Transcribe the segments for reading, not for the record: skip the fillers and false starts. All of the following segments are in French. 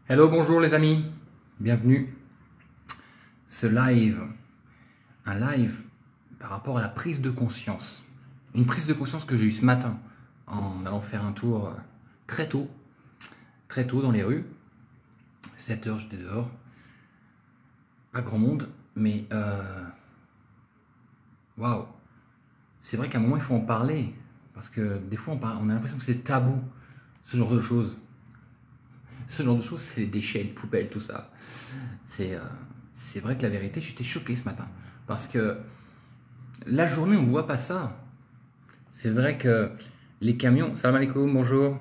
Hello, bonjour les amis, bienvenue. Ce live, un live par rapport à la prise de conscience. Une prise de conscience que j'ai eue ce matin en allant faire un tour très tôt dans les rues. 7 heures, j'étais dehors. Pas grand monde, mais waouh. C'est vrai qu'à un moment il faut en parler parce que des fois on a l'impression que c'est tabou, ce genre de choses. Ce genre de choses, c'est les déchets, les poubelles, tout ça. C'est vrai que la vérité, j'étais choqué ce matin. Parce que la journée, on ne voit pas ça. C'est vrai que les camions. Salam alaikum, bonjour.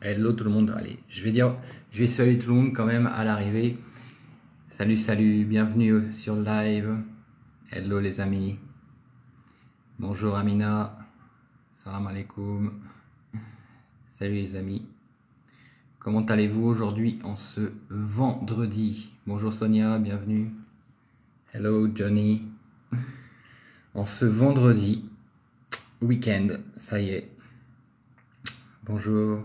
Hello tout le monde. Allez, je vais saluer tout le monde quand même à l'arrivée. Salut, salut, bienvenue sur le live. Hello les amis. Bonjour Amina. Salam alaikum. Salut les amis. Comment allez-vous aujourd'hui en ce vendredi? Bonjour Sonia, bienvenue. Hello Johnny. En ce vendredi, week-end, ça y est. Bonjour.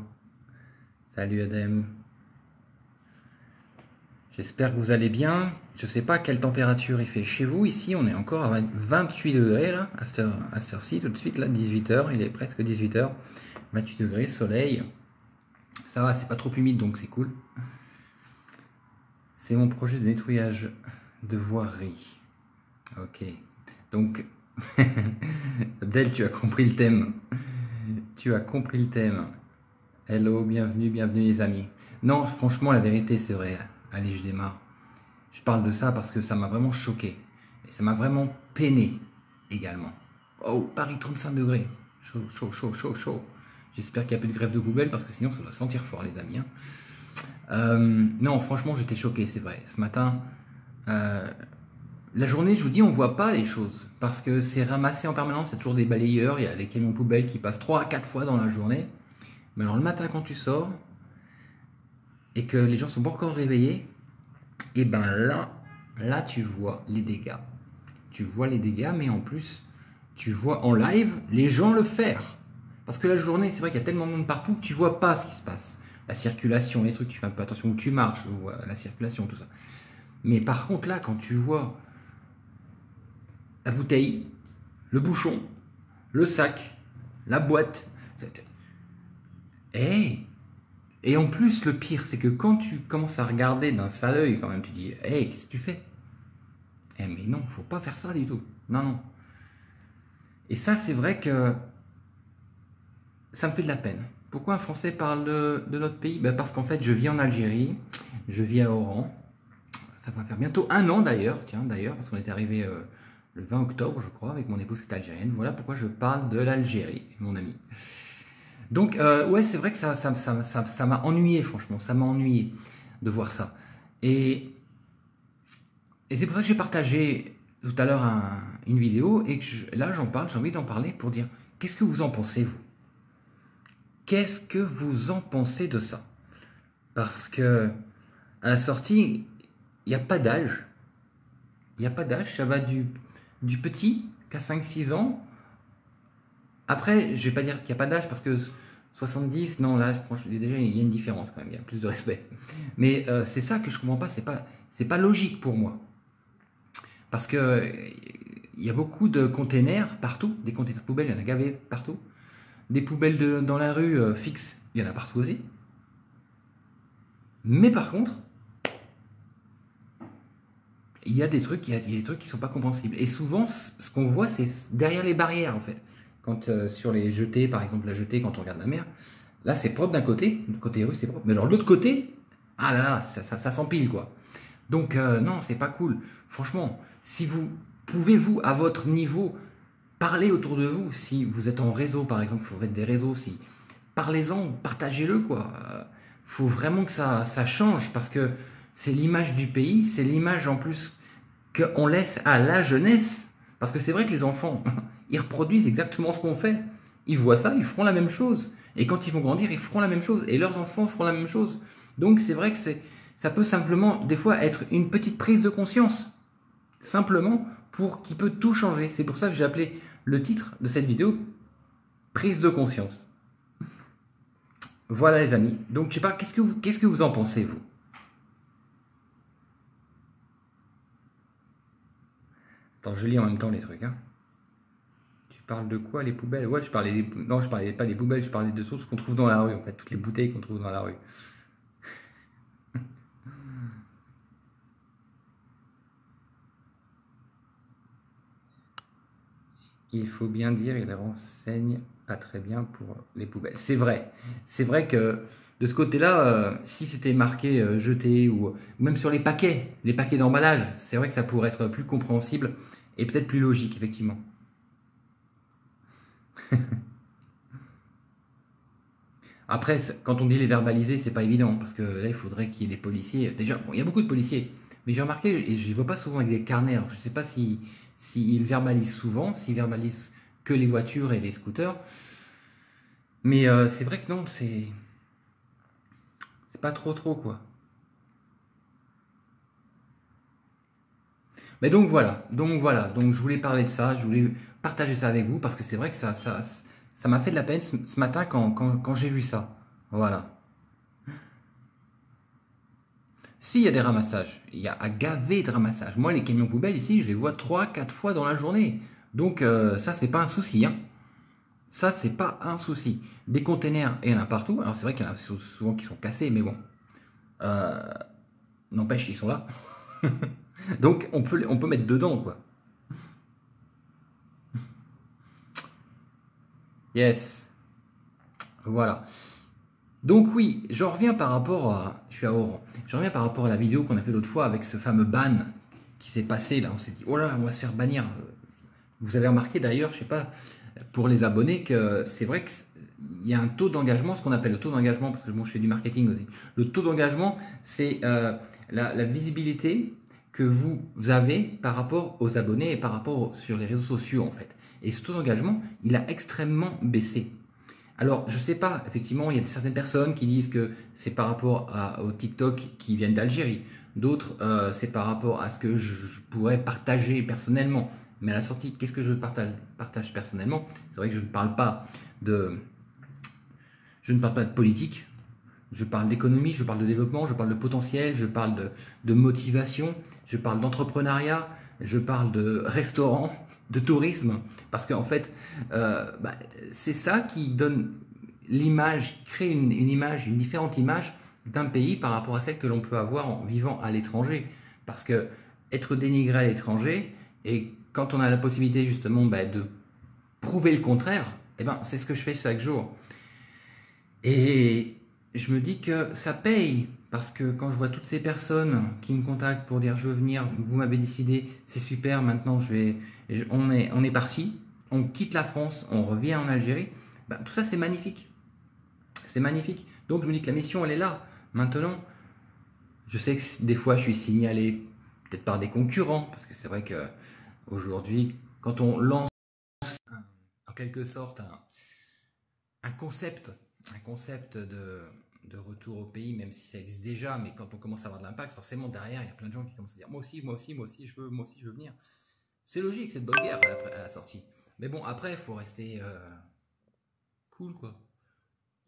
Salut Adem. J'espère que vous allez bien. Je sais pas quelle température il fait chez vous. Ici, on est encore à 28 degrés là, à cette heure-ci, tout de suite, là, 18h. Il est presque 18h. 28 degrés, soleil. Ça va, c'est pas trop humide donc c'est cool. C'est mon projet de nettoyage de voirie. Ok. Donc, Abdel, tu as compris le thème. Tu as compris le thème. Hello, bienvenue, bienvenue les amis. Non, franchement, la vérité, c'est vrai. Allez, je démarre. Je parle de ça parce que ça m'a vraiment choqué. Et ça m'a vraiment peiné également. Oh, Paris 35 degrés. Chaud, chaud, chaud, chaud, chaud. J'espère qu'il n'y a plus de grève de poubelle parce que sinon ça doit sentir fort les amis. Non, franchement, j'étais choqué, c'est vrai. Ce matin, la journée, je vous dis, on voit pas les choses parce que c'est ramassé en permanence. Il y a toujours des balayeurs, il y a les camions poubelles qui passent 3 à 4 fois dans la journée. Mais alors le matin, quand tu sors et que les gens sont pas encore réveillés, et ben là, tu vois les dégâts. Tu vois les dégâts, mais en plus, tu vois en live les gens le faire. Parce que la journée, c'est vrai qu'il y a tellement de monde partout que tu vois pas ce qui se passe. La circulation, les trucs, tu fais un peu attention où tu marches, la circulation, tout ça. Mais par contre, là, quand tu vois la bouteille, le bouchon, le sac, la boîte, hey. Et en plus, le pire, c'est que quand tu commences à regarder d'un sale œil, quand même, tu dis, hey, qu'est-ce que tu fais? Eh mais non, faut pas faire ça du tout. Non, non. Et ça, c'est vrai que ça me fait de la peine. Pourquoi un Français parle de notre pays? Ben parce qu'en fait, je vis en Algérie, je vis à Oran. Ça va faire bientôt un an d'ailleurs, tiens, d'ailleurs, parce qu'on est arrivé le 20 octobre, je crois, avec mon épouse qui est algérienne. Voilà pourquoi je parle de l'Algérie, mon ami. Donc, ouais, c'est vrai que ça m'a ennuyé, franchement. Ça m'a ennuyé de voir ça. Et c'est pour ça que j'ai partagé tout à l'heure une vidéo et que là, j'en parle, j'ai envie d'en parler pour dire qu'est-ce que vous en pensez, vous? Qu'est-ce que vous en pensez de ça? Parce que à la sortie, il n'y a pas d'âge. Il n'y a pas d'âge, ça va du petit qui a 5-6 ans. Après, je vais pas dire qu'il n'y a pas d'âge parce que 70, non, là, franchement, déjà, il y a une différence quand même, il y a plus de respect. Mais c'est ça que je comprends pas, c'est pas logique pour moi. Parce que il y a beaucoup de containers partout, des containers de poubelles, il y en a gavés partout. Des poubelles dans la rue fixes, il y en a partout aussi. Mais par contre, il y a des trucs, qui sont pas compréhensibles. Et souvent, ce qu'on voit, c'est derrière les barrières en fait. Quand sur les jetées, par exemple, la jetée, quand on regarde la mer, là c'est propre d'un côté, du côté rue c'est propre, mais alors de l'autre côté, ah là là, ça s'empile quoi. Donc non, c'est pas cool. Franchement, si vous pouvez vous à votre niveau parler autour de vous, si vous êtes en réseau par exemple, vous faites des réseaux, si parlez-en, partagez-le quoi. Faut vraiment que ça change parce que c'est l'image du pays, c'est l'image en plus qu'on laisse à la jeunesse. Parce que c'est vrai que les enfants, ils reproduisent exactement ce qu'on fait. Ils voient ça, ils feront la même chose. Et quand ils vont grandir, ils feront la même chose. Et leurs enfants feront la même chose. Donc c'est vrai que ça peut simplement, des fois, être une petite prise de conscience. Simplement pour qui peut tout changer. C'est pour ça que j'ai appelé le titre de cette vidéo prise de conscience. Voilà les amis. Donc je sais pas, qu'est-ce que vous en pensez vous? Attends, je lis en même temps les trucs. Hein. Tu parles de quoi les poubelles? Ouais, non, je parlais pas des poubelles, je parlais de choses qu'on trouve dans la rue en fait, toutes les bouteilles qu'on trouve dans la rue. Il faut bien dire, il renseigne pas très bien pour les poubelles. C'est vrai que de ce côté-là, si c'était marqué jeté ou même sur les paquets d'emballage, c'est vrai que ça pourrait être plus compréhensible et peut-être plus logique effectivement. Après, quand on dit les verbaliser, c'est pas évident parce que là, il faudrait qu'il y ait des policiers. Déjà, bon, il y a beaucoup de policiers, mais j'ai remarqué et je les vois pas souvent avec des carnets. Alors, je sais pas si s'ils verbalisent souvent, s'ils verbalisent que les voitures et les scooters, mais c'est vrai que non, c'est pas trop quoi. Mais donc je voulais parler de ça, je voulais partager ça avec vous parce que c'est vrai que ça m'a fait de la peine ce matin quand j'ai vu ça. Voilà. Si, il y a des ramassages. Il y a à gaver de ramassages. Moi, les camions poubelles ici, je les vois 3, 4 fois dans la journée. Donc, ça, c'est pas un souci. Hein. Ça, c'est pas un souci. Des containers, il y en a partout. Alors, c'est vrai qu'il y en a souvent qui sont cassés, mais bon. Euh, N'empêche, ils sont là. Donc, on peut mettre dedans, quoi. Yes. Voilà. Donc, oui, j'en reviens par rapport à. Je suis à Oran. Je reviens par rapport à la vidéo qu'on a fait l'autre fois avec ce fameux ban qui s'est passé. Là, on s'est dit, oh là, on va se faire bannir. Vous avez remarqué d'ailleurs, je sais pas, pour les abonnés, que c'est vrai qu'il y a un taux d'engagement, ce qu'on appelle le taux d'engagement, parce que moi je fais du marketing aussi. Le taux d'engagement, c'est la visibilité que vous avez par rapport aux abonnés et par rapport sur les réseaux sociaux en fait. Et ce taux d'engagement, il a extrêmement baissé. Alors, je sais pas, effectivement, il y a certaines personnes qui disent que c'est par rapport au TikTok qui viennent d'Algérie. D'autres, c'est par rapport à ce que je pourrais partager personnellement. Mais à la sortie, qu'est-ce que je partage personnellement? C'est vrai que de, je ne parle pas de politique. Je parle d'économie, je parle de développement, je parle de potentiel, je parle de motivation, je parle d'entrepreneuriat, je parle de restaurant, de tourisme, parce qu'en fait, bah, c'est ça qui donne l'image, qui crée une image, une différente image d'un pays par rapport à celle que l'on peut avoir en vivant à l'étranger. Parce que être dénigré à l'étranger, et quand on a la possibilité justement bah, de prouver le contraire, eh ben, c'est ce que je fais chaque jour. Et je me dis que ça paye, parce que quand je vois toutes ces personnes qui me contactent pour dire je veux venir, vous m'avez décidé, c'est super, maintenant on est parti, on quitte la France, on revient en Algérie, ben, tout ça c'est magnifique. C'est magnifique. Donc je me dis que la mission elle est là. Maintenant, je sais que des fois je suis signalé peut-être par des concurrents, parce que c'est vrai que aujourd'hui, quand on lance en quelque sorte un concept, un concept de retour au pays, même si ça existe déjà, mais quand on commence à avoir de l'impact, forcément derrière, il y a plein de gens qui commencent à dire moi aussi, moi aussi, moi aussi, je veux venir. C'est logique, c'est de bonne guerre à la sortie. Mais bon, après, il faut rester cool, quoi.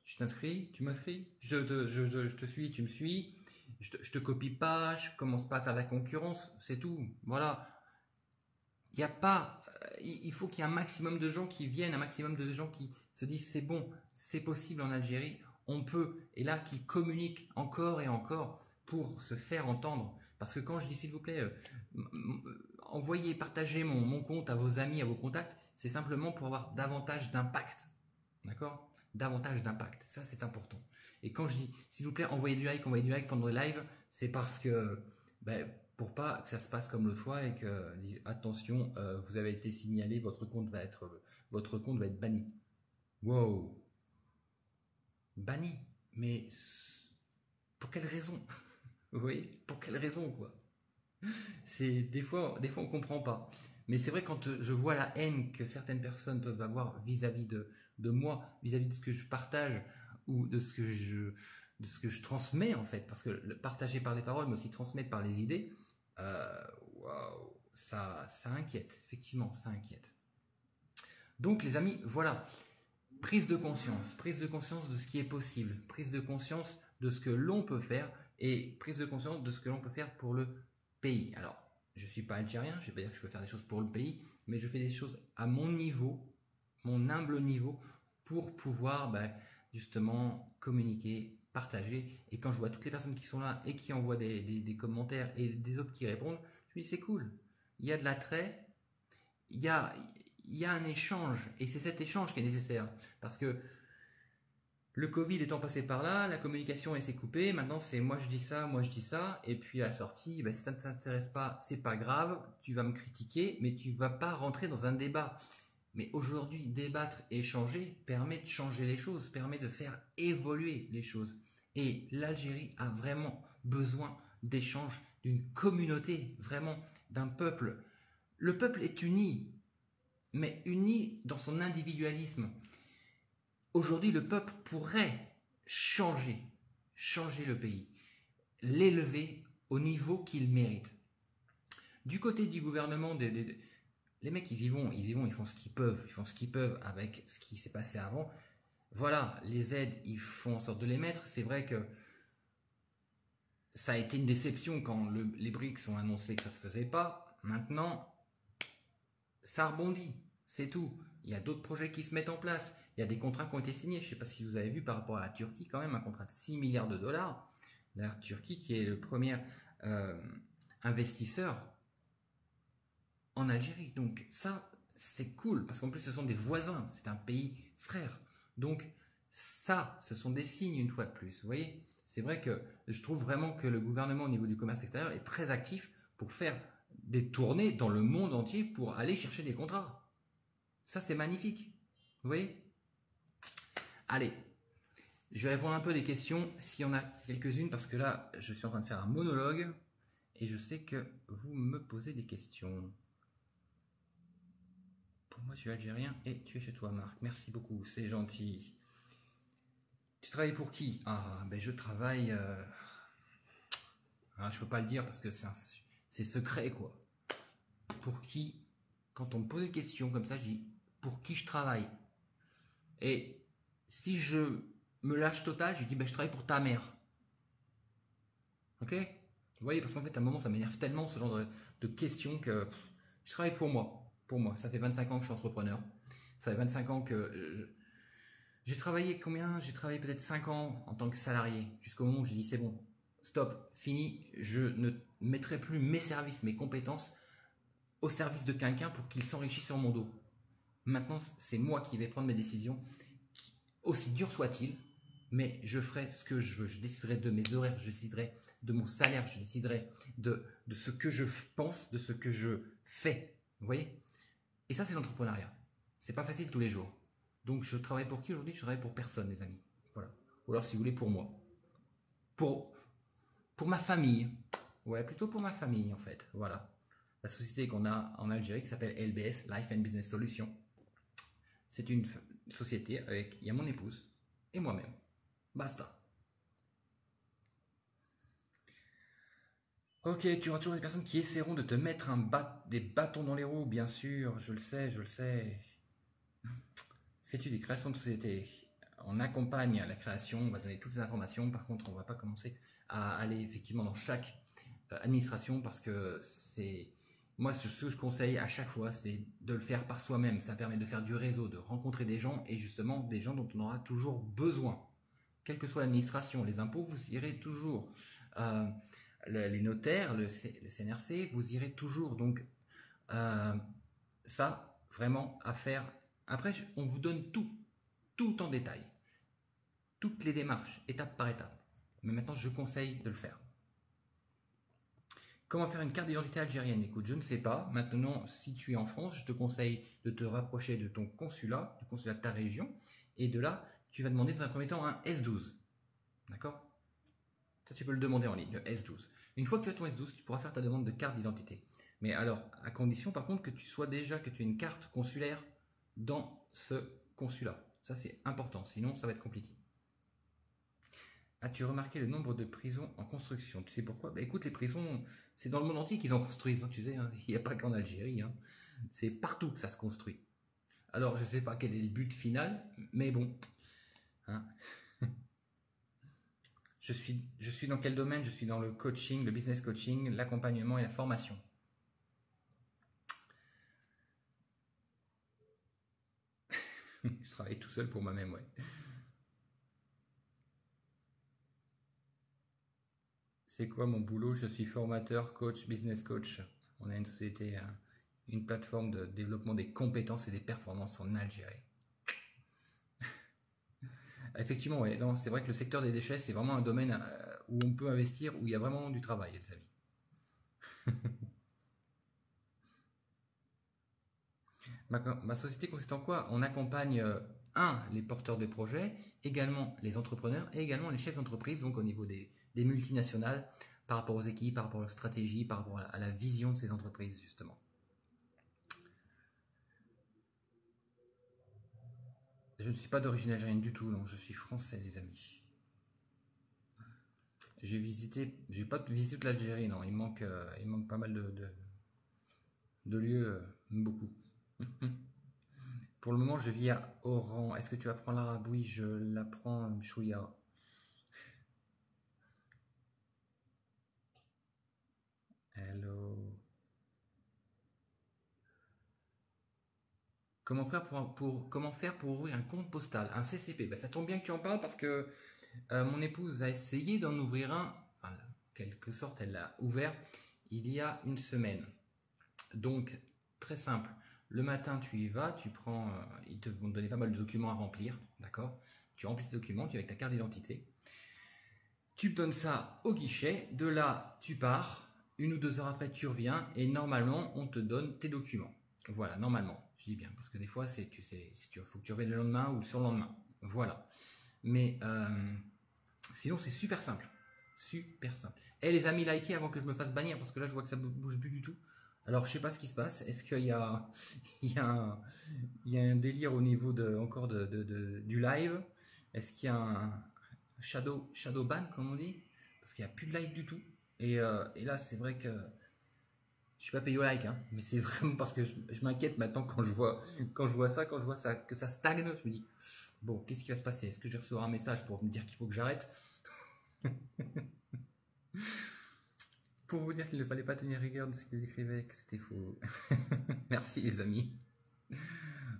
Tu t'inscris, tu m'inscris, je te suis, tu me suis, je te copie pas, je commence pas à faire de la concurrence, c'est tout. Voilà, il y a pas, il faut qu'il y ait un maximum de gens qui viennent, un maximum de gens qui se disent c'est bon, c'est possible en Algérie, on peut, et là qui communiquent encore et encore pour se faire entendre. Parce que quand je dis s'il vous plaît, envoyez, partagez mon compte à vos amis, à vos contacts, c'est simplement pour avoir davantage d'impact. D'accord? Davantage d'impact. Ça, c'est important. Et quand je dis, s'il vous plaît, envoyez du like pendant le live, c'est parce que, ben, pour pas que ça se passe comme l'autre fois et que, attention, vous avez été signalé, votre compte va être banni. Wow, banni. Mais pour quelle raison? Vous voyez? Pour quelle raison, quoi? C'est des fois on comprend pas. Mais c'est vrai quand je vois la haine que certaines personnes peuvent avoir vis-à-vis de moi, vis-à-vis de ce que je partage ou de ce que je transmets en fait, parce que le partager par les paroles, mais aussi transmettre par les idées, waouh, ça inquiète, effectivement, ça inquiète. Donc les amis, voilà. prise de conscience de ce qui est possible, prise de conscience de ce que l'on peut faire et prise de conscience de ce que l'on peut faire pour le pays. Alors, je ne suis pas algérien, je ne vais pas dire que je peux faire des choses pour le pays, mais je fais des choses à mon niveau, mon humble niveau, pour pouvoir justement communiquer, partager. Et quand je vois toutes les personnes qui sont là et qui envoient des commentaires et des autres qui répondent, je me dis c'est cool. Il y a de l'attrait, il y a un échange et c'est cet échange qui est nécessaire parce que le Covid étant passé par là, la communication s'est coupée. Maintenant, c'est moi je dis ça, et puis à la sortie, si ça ne t'intéresse pas, c'est pas grave, tu vas me critiquer, mais tu vas pas rentrer dans un débat. Mais aujourd'hui, débattre, échanger permet de changer les choses, permet de faire évoluer les choses. Et l'Algérie a vraiment besoin d'échanges, d'une communauté, vraiment d'un peuple. Le peuple est uni, mais uni dans son individualisme. Aujourd'hui, le peuple pourrait changer le pays, l'élever au niveau qu'il mérite. Du côté du gouvernement, les mecs, ils y vont, ils font ce qu'ils peuvent avec ce qui s'est passé avant. Voilà, les aides, ils font en sorte de les mettre. C'est vrai que ça a été une déception quand les BRICS ont annoncé que ça se faisait pas. Maintenant, ça rebondit, c'est tout. Il y a d'autres projets qui se mettent en place. Il y a des contrats qui ont été signés. Je ne sais pas si vous avez vu par rapport à la Turquie, quand même, un contrat de 6 milliards de dollars. La Turquie qui est le premier investisseur en Algérie. Donc ça, c'est cool, parce qu'en plus, ce sont des voisins. C'est un pays frère. Donc ça, ce sont des signes une fois de plus. Vous voyez, c'est vrai que je trouve vraiment que le gouvernement au niveau du commerce extérieur est très actif pour faire des tournées dans le monde entier pour aller chercher des contrats. Ça, c'est magnifique. Vous voyez? Allez, je vais répondre un peu des questions, s'il y en a quelques-unes, parce que là, je suis en train de faire un monologue, et je sais que vous me posez des questions. Pour moi, tu es algérien et tu es chez toi, Marc. Merci beaucoup, c'est gentil. Tu travailles pour qui? Ah, ben je travaille... je peux pas le dire parce que c'est secret, quoi. Pour qui? Quand on me pose une question comme ça, je dis pour qui je travaille. Et si je me lâche total, je dis je travaille pour ta mère. Ok? Vous voyez, parce qu'en fait, à un moment, ça m'énerve tellement ce genre de questions que je travaille pour moi. Pour moi. Ça fait 25 ans que je suis entrepreneur. Ça fait 25 ans que j'ai travaillé combien? J'ai travaillé peut-être 5 ans en tant que salarié. Jusqu'au moment où j'ai dit c'est bon, stop, fini. Je ne mettrai plus mes services, mes compétences au service de quelqu'un pour qu'il s'enrichisse sur mon dos. Maintenant, c'est moi qui vais prendre mes décisions, aussi dur soit-il, mais je ferai ce que je veux. Je déciderai de mes horaires, je déciderai de mon salaire, je déciderai de ce que je pense, de ce que je fais. Vous voyez? Et ça, c'est l'entrepreneuriat. C'est pas facile tous les jours. Donc, je travaille pour qui aujourd'hui? Je travaille pour personne, les amis. Voilà. Ou alors, si vous voulez, pour moi. Pour, pour ma famille. Ouais, plutôt pour ma famille, en fait. Voilà. La société qu'on a en Algérie qui s'appelle LBS, Life and Business Solutions. C'est une société avec, il y a mon épouse et moi-même. Basta. Ok, tu auras toujours des personnes qui essaieront de te mettre des bâtons dans les roues, bien sûr, je le sais, je le sais. Fais-tu des créations de société? On accompagne la création, on va donner toutes les informations, par contre on va pas commencer à aller effectivement dans chaque administration parce que c'est... Moi, ce que je conseille à chaque fois, c'est de le faire par soi-même. Ça permet de faire du réseau, de rencontrer des gens et justement des gens dont on aura toujours besoin. Quelle que soit l'administration, les impôts, vous irez toujours. Euh, les notaires, le CNRC, vous irez toujours. Donc, euh, ça, vraiment, à faire. Après, on vous donne tout en détail. Toutes les démarches, étape par étape. Mais maintenant, je conseille de le faire. Comment faire une carte d'identité algérienne? Écoute, je ne sais pas. Maintenant, si tu es en France, je te conseille de te rapprocher de ton consulat, du consulat de ta région. Et de là, tu vas demander dans un premier temps un S12. D'accord? Ça, tu peux le demander en ligne, le S12. Une fois que tu as ton S12, tu pourras faire ta demande de carte d'identité. Mais alors, à condition par contre que tu aies une carte consulaire dans ce consulat. Ça, c'est important, sinon ça va être compliqué. As-tu remarqué le nombre de prisons en construction? Tu sais pourquoi? Écoute, les prisons, c'est dans le monde entier qu'ils en construisent, hein, tu sais, hein. Il n'y a pas qu'en Algérie, hein. C'est partout que ça se construit. Alors, je sais pas quel est le but final, mais bon. Hein. Je suis dans quel domaine? Je suis dans le coaching, le business coaching, l'accompagnement et la formation. Je travaille tout seul pour moi-même, ouais. C'est quoi mon boulot? Je suis formateur, coach, business coach. On a une société, une plateforme de développement des compétences et des performances en Algérie. Effectivement, ouais, non, c'est vrai que le secteur des déchets, c'est vraiment un domaine où on peut investir, où il y a vraiment du travail, les amis. Ma société consiste en quoi? On accompagne, les porteurs de projets, également les entrepreneurs et également les chefs d'entreprise, donc au niveau des multinationales, par rapport aux équipes, par rapport à leur stratégie, par rapport à la vision de ces entreprises, justement. Je ne suis pas d'origine algérienne du tout, non, je suis français, les amis. J'ai pas visité toute l'Algérie, non, il manque pas mal de lieux, beaucoup. Pour le moment, je vis à Oran. Est-ce que tu apprends l'arabe? Oui, je l'apprends, chouïa. Hello. Comment faire pour ouvrir un compte postal, un CCP? Ben, ça tombe bien que tu en parles parce que mon épouse a essayé d'en ouvrir un, enfin, en quelque sorte, elle l'a ouvert il y a une semaine. Donc, très simple. Le matin, tu y vas, tu prends, ils te vont te donner pas mal de documents à remplir, d'accord? Tu remplis ces documents, tu es avec ta carte d'identité. Tu donnes ça au guichet, de là, tu pars, 1 ou 2 heures après, tu reviens, et normalement, on te donne tes documents. Voilà, normalement, je dis bien, parce que des fois, c'est, tu sais, si tu faut que tu reviennes le lendemain ou le surlendemain. Voilà. Mais sinon, c'est super simple. Super simple. Et les amis, likez avant que je me fasse bannir, parce que là, je vois que ça bouge plus du tout. Alors, je sais pas ce qui se passe. Est-ce qu'il y a, il y a un, il y a un délire au niveau encore du live? Est-ce qu'il y a un shadow ban, comme on dit? Parce qu'il n'y a plus de like du tout. Et là, c'est vrai que je suis pas payé au like, hein, mais c'est vraiment parce que je m'inquiète maintenant quand je vois ça, que ça stagne. Je me dis, bon, qu'est-ce qui va se passer? Est-ce que je vais recevoir un message pour me dire qu'il faut que j'arrête? Pour vous dire qu'il ne fallait pas tenir rigueur de ce qu'ils écrivaient, que c'était faux. Merci les amis.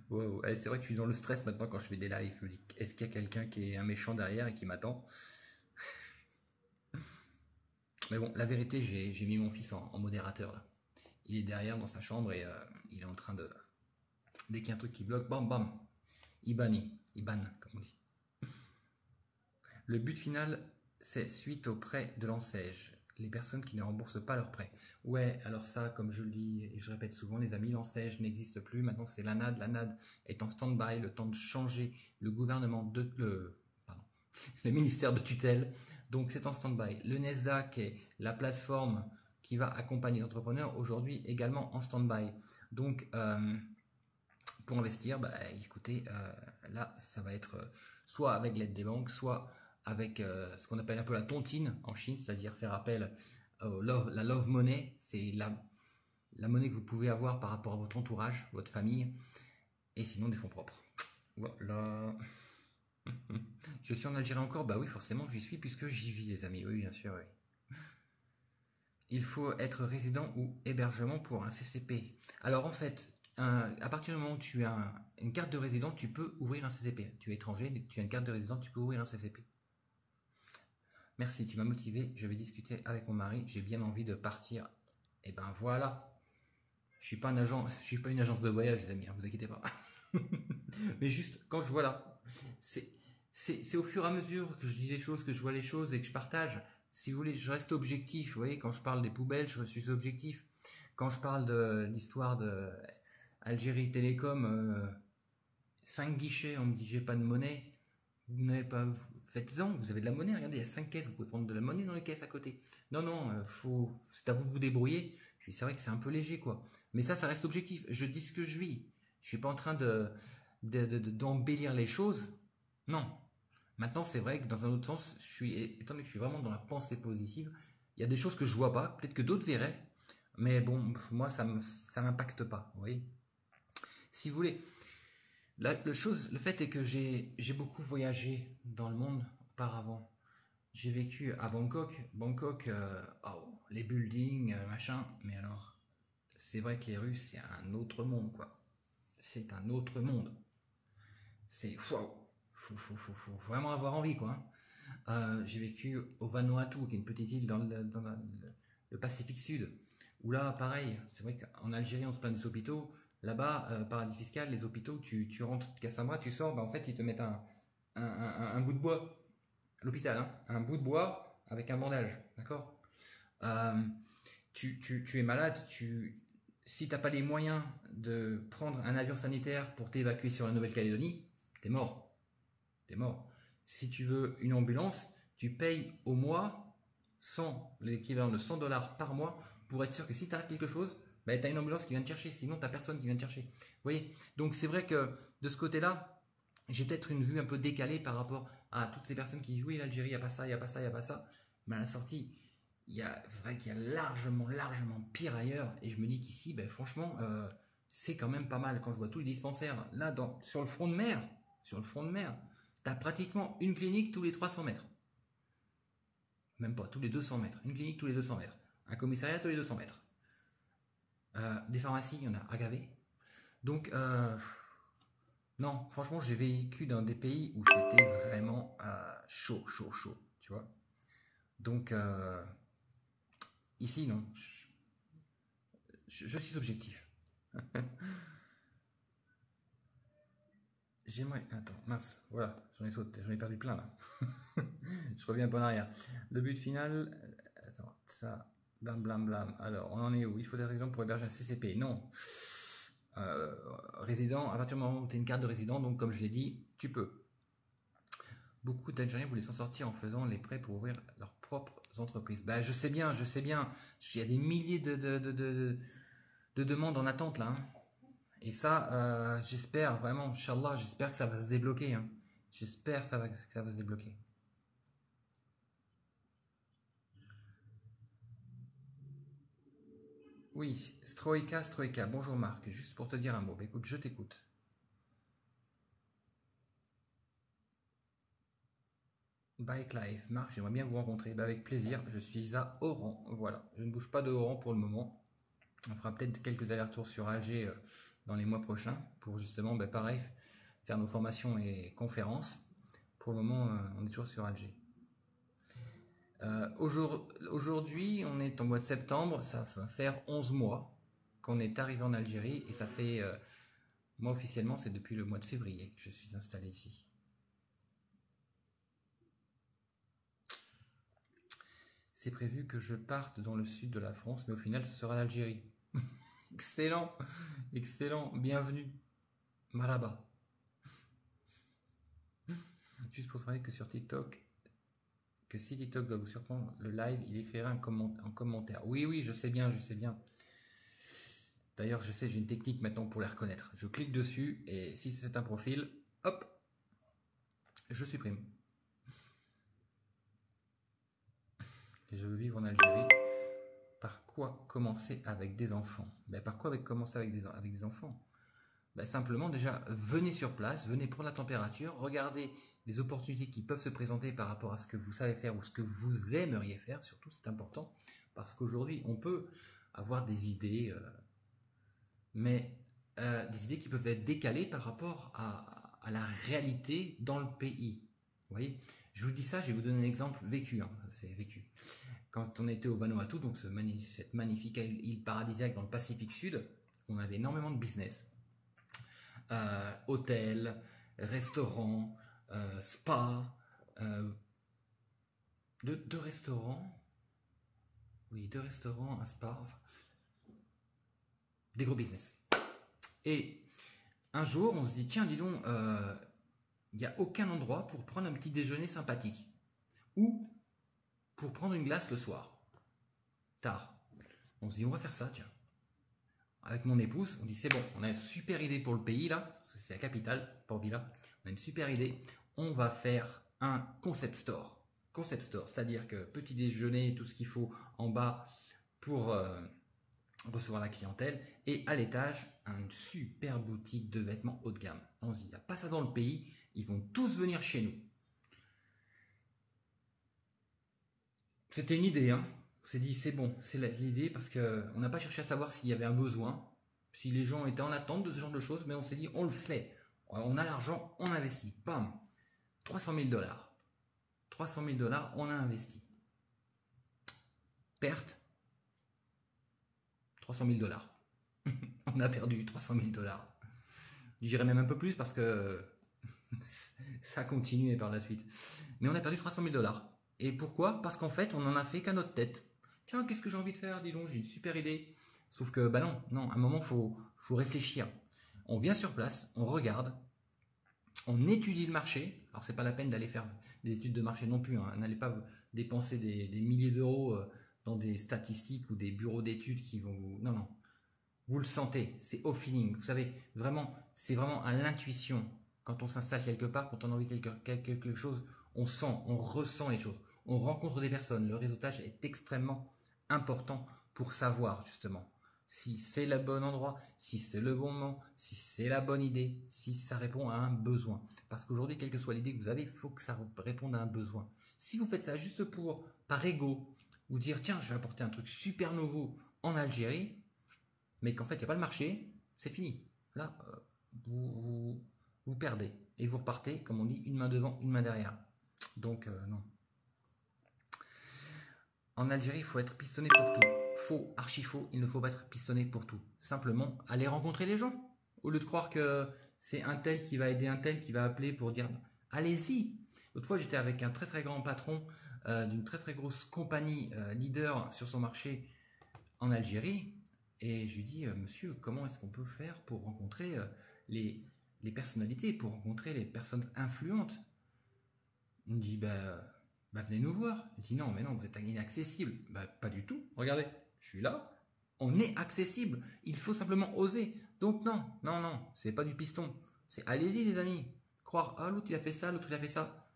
Wow. C'est vrai que je suis dans le stress maintenant quand je fais des lives. Je me dis, est-ce qu'il y a quelqu'un qui est un méchant derrière et qui m'attend? Mais bon, la vérité, j'ai mis mon fils en modérateur là. Il est derrière dans sa chambre et il est en train de. Dès qu'il y a un truc qui bloque, bam bam, il banne, comme on dit. Le but final, c'est suite au prêt de l'enseigne. Les personnes qui ne remboursent pas leurs prêts. Ouais, alors ça, comme je le dis et je répète souvent, les amis, l'enseigne n'existe plus. Maintenant, c'est l'ANAD. L'ANAD est en stand-by, le temps de changer le gouvernement pardon, le ministère de tutelle. Donc, c'est en stand-by. Le NESDA, qui est la plateforme qui va accompagner les entrepreneurs, aujourd'hui également en stand-by. Donc, pour investir, bah, écoutez, là, ça va être soit avec l'aide des banques, soit avec ce qu'on appelle un peu la tontine en Chine, c'est-à-dire faire appel la love money, c'est la monnaie que vous pouvez avoir par rapport à votre entourage, votre famille, et sinon des fonds propres. Voilà. Je suis en Algérie encore, bah oui, forcément, j'y suis puisque j'y vis, les amis. Oui, bien sûr, oui. Il faut être résident ou hébergement pour un CCP. Alors en fait, à partir du moment où tu as une carte de résident, tu peux ouvrir un CCP. Tu es étranger, tu as une carte de résident, tu peux ouvrir un CCP. Merci, tu m'as motivé. Je vais discuter avec mon mari. J'ai bien envie de partir. Et ben voilà. Je suis pas un agent, je suis pas une agence de voyage, les amis. Hein, vous inquiétez pas. Mais juste quand je vois là, c'est c'est au fur et à mesure que je dis les choses, que je vois les choses et que je partage. Si vous voulez, je reste objectif. Vous voyez, quand je parle des poubelles, je suis objectif. Quand je parle de l'histoire de Algérie Télécom, 5 guichets, on me dit j'ai pas de monnaie. Vous n'avez pas, faites-en, vous avez de la monnaie, regardez, il y a 5 caisses, vous pouvez prendre de la monnaie dans les caisses à côté. Non, non, c'est à vous de vous débrouiller. C'est vrai que c'est un peu léger, quoi. Mais ça reste objectif. Je dis ce que je vis. Je suis pas en train d'embellir les choses. Non. Maintenant, c'est vrai que dans un autre sens, étant donné que je suis vraiment dans la pensée positive, il y a des choses que je vois pas, peut-être que d'autres verraient, mais bon, moi, ça m'impacte pas, vous voyez. Si vous voulez, Le fait est que j'ai beaucoup voyagé dans le monde auparavant. J'ai vécu à Bangkok. Bangkok, oh, les buildings, machin. Mais alors, c'est vrai que les rues, c'est un autre monde, quoi. C'est un autre monde. C'est waouh. Faut vraiment avoir envie, quoi, hein. J'ai vécu au Vanuatu, qui est une petite île le Pacifique Sud, où là, pareil, c'est vrai qu'en Algérie, on se plaint des hôpitaux. Là-bas, paradis fiscal, les hôpitaux, tu rentres, tu casses un bras, tu sors, bah, en fait, ils te mettent un bout de bois à l'hôpital, hein, un bout de bois avec un bandage, d'accord. Euh, tu es malade, si t'as pas les moyens de prendre un avion sanitaire pour t'évacuer sur la Nouvelle-Calédonie, t'es mort. T'es mort. Si tu veux une ambulance, tu payes au mois l'équivalent de 100 dollars par mois pour être sûr que si tu as quelque chose, bah, tu as une ambulance qui vient te chercher. Sinon, tu personne qui vient te chercher. Vous voyez. Donc, c'est vrai que de ce côté-là, j'ai peut-être une vue un peu décalée par rapport à toutes ces personnes qui disent oui, l'Algérie, il n'y a pas ça, il n'y a pas ça, il n'y a pas ça. Mais à la sortie, c'est vrai qu'il y a largement, largement pire ailleurs. Et je me dis qu'ici, ben, franchement, c'est quand même pas mal quand je vois tous les dispensaires. Là, sur le front de mer, t'as pratiquement une clinique tous les 300 mètres. Même pas, tous les 200 mètres. Une clinique tous les 200 mètres. Un commissariat tous les 200 mètres. Des pharmacies, il y en a à gaver. Donc, non, franchement, j'ai vécu dans des pays où c'était vraiment chaud, chaud, chaud, tu vois. Donc, ici, non. Je suis objectif. J'aimerais. Attends, mince, voilà, j'en ai perdu plein là. Je reviens un peu en arrière. Le but final. Attends, ça. Blam blam blam. Alors, on en est où? Il faut des raisons pour héberger un CCP. Non. Résident, à partir du moment où tu as une carte de résident, donc comme je l'ai dit, tu peux. Beaucoup d'Algériens voulaient s'en sortir en faisant les prêts pour ouvrir leurs propres entreprises. Bah, je sais bien, je sais bien. Il y a des milliers de demandes en attente là, hein. Et ça, j'espère vraiment, Inch'Allah, j'espère que ça va se débloquer, hein. J'espère que ça va se débloquer. Oui, Stroika, bonjour Marc, juste pour te dire un mot. Bah, écoute, je t'écoute. Bike Life, Marc, j'aimerais bien vous rencontrer. Bah, avec plaisir, je suis à Oran, voilà. Je ne bouge pas de Oran pour le moment. On fera peut-être quelques allers-retours sur Alger dans les mois prochains pour justement, bah, pareil, faire nos formations et conférences. Pour le moment, on est toujours sur Alger. Aujourd'hui, on est en mois de septembre, ça va faire 11 mois qu'on est arrivé en Algérie et ça fait, moi officiellement, c'est depuis le mois de février que je suis installé ici. C'est prévu que je parte dans le sud de la France, mais au final, ce sera l'Algérie. Excellent, excellent, bienvenue. Maraba. Juste pour savoir que sur TikTok, que si TikTok doit vous surprendre, le live, il écrira un commentaire. Oui, oui, je sais bien, je sais bien. D'ailleurs, je sais, j'ai une technique maintenant pour les reconnaître. Je clique dessus et si c'est un profil, hop, je supprime. Et je veux vivre en Algérie. Par quoi commencer avec des enfants? Par quoi commencer avec des enfants? Simplement, déjà, venez sur place, venez prendre la température, regardez les opportunités qui peuvent se présenter par rapport à ce que vous savez faire ou ce que vous aimeriez faire. Surtout, c'est important parce qu'aujourd'hui, on peut avoir des idées, mais des idées qui peuvent être décalées par rapport à la réalité dans le pays. Vous voyez, je vous dis ça, je vais vous donner un exemple vécu, hein, c'est vécu. Quand on était au Vanuatu, donc cette magnifique île paradisiaque dans le Pacifique Sud, on avait énormément de business. Hôtels, restaurants, spa, deux restaurants, oui, deux restaurants, un spa, enfin, des gros business. Et un jour, on se dit, tiens, dis donc, il n'y a aucun endroit pour prendre un petit déjeuner sympathique. Ou pour prendre une glace le soir, tard. On se dit, on va faire ça, tiens. Avec mon épouse, on dit, c'est bon, on a une super idée pour le pays, là, parce que c'est la capitale, Port-Vila. On a une super idée. On va faire un concept store. Concept store, c'est-à-dire que petit déjeuner, tout ce qu'il faut en bas pour recevoir la clientèle. Et à l'étage, une super boutique de vêtements haut de gamme. On se dit, il n'y a pas ça dans le pays, ils vont tous venir chez nous. C'était une idée, hein. On s'est dit, c'est bon, c'est l'idée parce qu'on n'a pas cherché à savoir s'il y avait un besoin, si les gens étaient en attente de ce genre de choses, mais on s'est dit, on le fait. On a l'argent, on investit. Bam, 300 000 dollars. 300 000 dollars, on a investi. Perte, 300 000 dollars. On a perdu 300 000 dollars. Je dirais même un peu plus parce que ça a continué par la suite. Mais on a perdu 300 000 dollars. Et pourquoi? Parce qu'en fait, on en a fait qu'à notre tête. Tiens, qu'est-ce que j'ai envie de faire? Dis donc, j'ai une super idée. Sauf que, bah non, non, à un moment, faut réfléchir. On vient sur place, on regarde, on étudie le marché. Alors, c'est pas la peine d'aller faire des études de marché non plus, hein. N'allez pas dépenser des milliers d'euros dans des statistiques ou des bureaux d'études qui vont vous... Non, non. Vous le sentez, c'est au feeling. Vous savez, vraiment, c'est vraiment à l'intuition. Quand on s'installe quelque part, quand on a envie de quelque chose, on sent, on ressent les choses. On rencontre des personnes. Le réseautage est extrêmement important pour savoir, justement, si c'est le bon endroit, si c'est le bon moment, si c'est la bonne idée, si ça répond à un besoin. Parce qu'aujourd'hui, quelle que soit l'idée que vous avez, il faut que ça réponde à un besoin. Si vous faites ça juste par ego, vous dire, tiens, je vais apporter un truc super nouveau en Algérie, mais qu'en fait, il n'y a pas le marché, c'est fini. Là, vous perdez. Et vous repartez, comme on dit, une main devant, une main derrière. Donc, non. En Algérie, il faut être pistonné pour tout. Faux, archi faux, il ne faut pas être pistonné pour tout. Simplement, aller rencontrer les gens. Au lieu de croire que c'est un tel qui va aider un tel qui va appeler pour dire allez-y. L'autre fois, j'étais avec un très très grand patron d'une très très grosse compagnie leader sur son marché en Algérie. Et je lui dis, monsieur, comment est-ce qu'on peut faire pour rencontrer les, les personnalités, pour rencontrer les personnes influentes? Il me dit, bah, venez nous voir. Il dit, non, mais non, vous êtes inaccessible. Bah, pas du tout. Regardez, je suis là. On est accessible. Il faut simplement oser. Donc, non, non, non, c'est pas du piston. C'est allez-y, les amis. Croire, ah, l'autre il a fait ça, l'autre il a fait ça.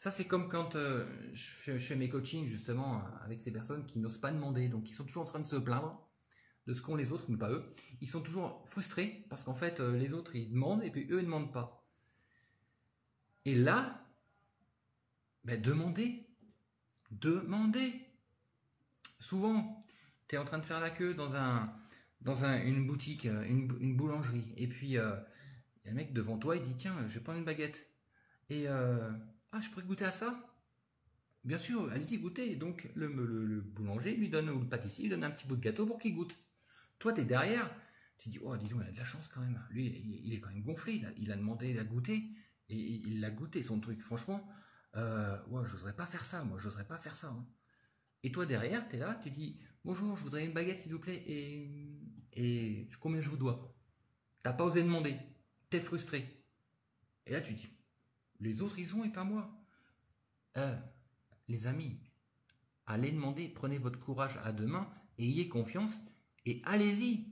Ça, c'est comme quand je fais mes coachings, justement, avec ces personnes qui n'osent pas demander. Donc, ils sont toujours en train de se plaindre de ce qu'ont les autres, mais pas eux. Ils sont toujours frustrés parce qu'en fait, les autres, ils demandent et puis eux, ils ne demandent pas. Et là, ben, demandez. Demandez. Souvent, tu es en train de faire la queue une boutique, une boulangerie. Et puis, il y a un mec devant toi, il dit, tiens, je vais prendre une baguette. Et, ah, je pourrais goûter à ça? Bien sûr, allez-y, goûtez. Donc, le boulanger lui donne, ou le pâtissier lui donne un petit bout de gâteau pour qu'il goûte. Toi, tu es derrière, tu dis, oh, dis donc, il a de la chance quand même. Lui, il est quand même gonflé, il a demandé, il a goûté, et il a goûté son truc. Franchement, ouais, j'oserais pas faire ça, moi, j'oserais pas faire ça, hein. Et toi, derrière, tu es là, tu dis, bonjour, je voudrais une baguette, s'il vous plaît, et combien je vous dois? T'as pas osé demander, t'es frustré. Et là, tu dis, les autres, ils ont, et pas moi. Euh, les amis, allez demander, prenez votre courage à deux mains, ayez confiance, et allez-y.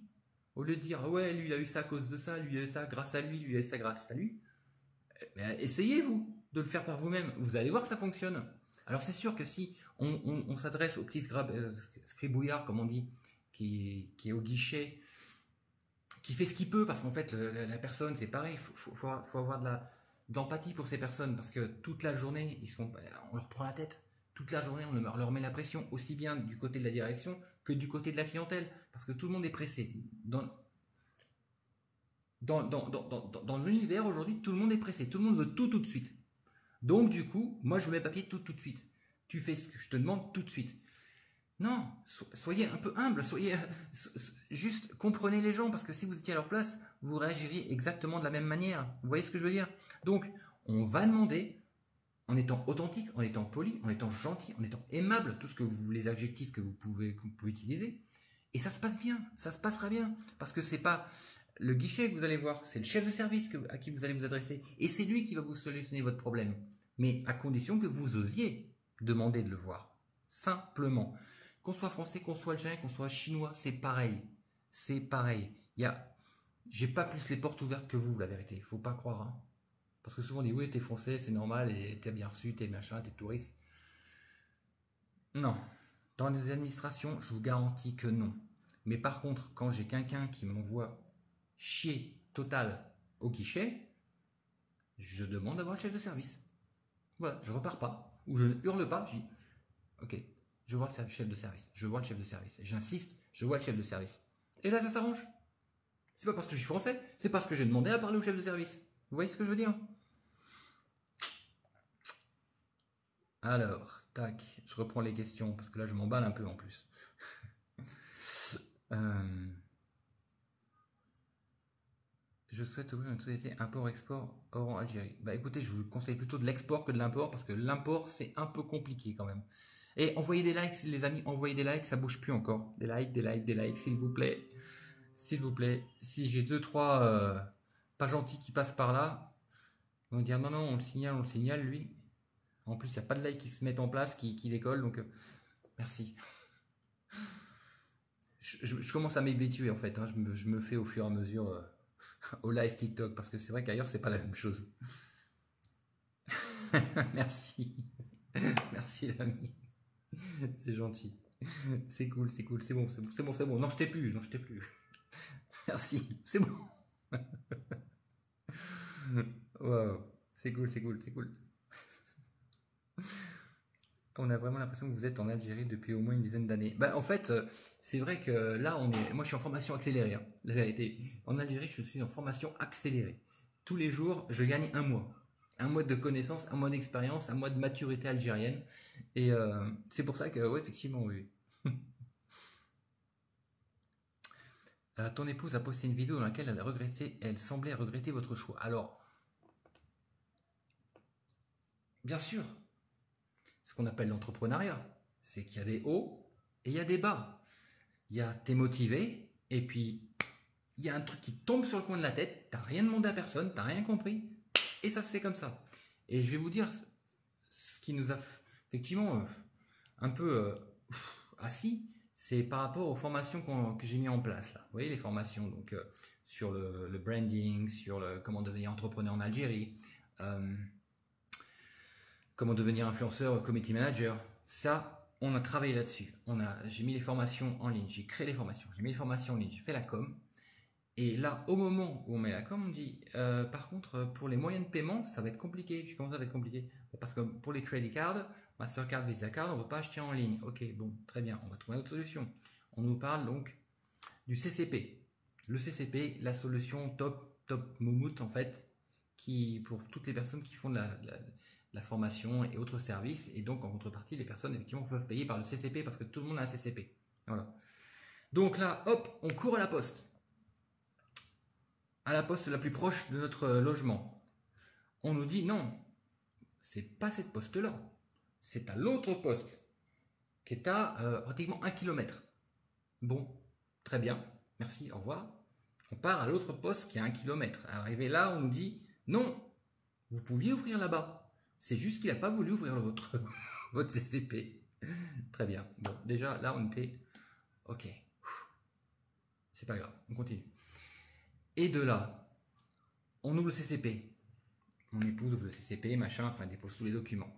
Au lieu de dire, ah ouais, lui il a eu ça à cause de ça, lui il a eu ça grâce à lui, lui il a eu ça grâce à lui, essayez-vous de le faire par vous-même. Vous allez voir que ça fonctionne. Alors c'est sûr que si on s'adresse au petit scribouillard, comme on dit, qui est au guichet, qui fait ce qu'il peut, parce qu'en fait la personne c'est pareil, faut avoir de l'empathie pour ces personnes, parce que toute la journée on leur prend la tête. Toute la journée, on leur met la pression, aussi bien du côté de la direction que du côté de la clientèle, parce que tout le monde est pressé. Dans l'univers aujourd'hui, tout le monde est pressé, tout le monde veut tout tout de suite. Donc du coup, moi je veux mes papiers tout tout de suite. Tu fais ce que je te demande tout de suite. Non, soyez un peu humble, soyez juste comprenez les gens parce que si vous étiez à leur place, vous réagiriez exactement de la même manière. Vous voyez ce que je veux dire? Donc, on va demander en étant authentique, en étant poli, en étant gentil, en étant aimable, tout ce que vous les adjectifs que vous pouvez utiliser, et ça se passe bien, ça se passera bien parce que c'est pas le guichet que vous allez voir, c'est le chef de service à qui vous allez vous adresser et c'est lui qui va vous solutionner votre problème, mais à condition que vous osiez demander de le voir, simplement. Qu'on soit français, qu'on soit algérien, qu'on soit chinois, c'est pareil, c'est pareil. J'ai pas plus les portes ouvertes que vous, la vérité, faut pas croire, hein. Parce que souvent on dit oui, t'es français, c'est normal, et t'es bien reçu, t'es machin, t'es touriste. Non. Dans les administrations, je vous garantis que non. Mais par contre, quand j'ai quelqu'un qui m'envoie chier total au guichet, je demande d'avoir le chef de service. Voilà, je repars pas, ou je ne hurle pas, je dis ok, je vois le chef de service, je vois le chef de service. J'insiste, je vois le chef de service. Et là, ça s'arrange. C'est pas parce que je suis français, c'est parce que j'ai demandé à parler au chef de service. Vous voyez ce que je veux dire? Alors, tac, je reprends les questions, parce que là, je m'emballe un peu en plus. Euh, je souhaite ouvrir une société import-export hors Algérie. Bah écoutez, je vous conseille plutôt de l'export que de l'import, parce que l'import, c'est un peu compliqué quand même. Et envoyez des likes, les amis, envoyez des likes, ça bouge plus encore. Des likes, des likes, des likes, s'il vous plaît. S'il vous plaît. Si j'ai deux, trois pas gentils qui passent par là, ils vont dire non, non, on le signale, lui. En plus, il n'y a pas de likes qui se mettent en place, qui décollent, donc merci. Je commence à m'habituer en fait, hein. Je me fais au fur et à mesure au live TikTok, parce que c'est vrai qu'ailleurs, c'est pas la même chose. Merci. Merci l'ami. C'est gentil. C'est cool, c'est cool, c'est bon, c'est bon, c'est bon, c'est bon. Non, je t'ai plus, non, je t'ai plus. Merci, c'est bon. Wow, c'est cool, c'est cool, c'est cool. On a vraiment l'impression que vous êtes en Algérie depuis au moins une dizaine d'années. Bah, en fait, c'est vrai que là, moi, je suis en formation accélérée, hein, la vérité. En Algérie, je suis en formation accélérée. Tous les jours, je gagne un mois. Un mois de connaissances, un mois d'expérience, un mois de maturité algérienne. Et c'est pour ça que, ouais, effectivement, oui. Ton épouse a posté une vidéo dans laquelle elle semblait regretter votre choix. Alors, bien sûr, ce qu'on appelle l'entrepreneuriat, c'est qu'il y a des hauts et il y a des bas. Il y a t'es motivé et puis il y a un truc qui tombe sur le coin de la tête, t'as rien demandé à personne, t'as rien compris et ça se fait comme ça. Et je vais vous dire ce qui nous a effectivement un peu assis, c'est par rapport aux formations que j'ai mis en place là. Vous voyez les formations donc sur le branding, sur comment devenir entrepreneur en Algérie, euh, comment devenir influenceur, community manager. Ça, on a travaillé là-dessus. J'ai mis les formations en ligne, j'ai créé les formations, j'ai mis les formations en ligne, j'ai fait la com. Et là, au moment où on met la com, on dit, par contre, pour les moyens de paiement, ça va être compliqué. Je commence à être compliqué. Parce que pour les credit cards, Mastercard, Visa Card, on ne peut pas acheter en ligne. Ok, bon, très bien, on va trouver une autre solution. On nous parle donc du CCP. Le CCP, la solution top moumoute, en fait, pour toutes les personnes qui font de la formation et autres services. Et donc, en contrepartie, les personnes, effectivement, peuvent payer par le CCP parce que tout le monde a un CCP. Voilà. Donc là, hop, on court à la poste la plus proche de notre logement. On nous dit non, c'est pas cette poste-là, c'est à l'autre poste qui est à pratiquement 1 kilomètre. Bon, très bien, merci, au revoir. On part à l'autre poste qui est à 1 kilomètre. Arrivé là, on nous dit non, vous pouviez ouvrir là-bas. C'est juste qu'il n'a pas voulu ouvrir le vôtre, votre CCP. Très bien. Bon, déjà là, on était ok. C'est pas grave, on continue. Et de là, on ouvre le CCP. Mon épouse ouvre le CCP, machin, enfin dépose tous les documents.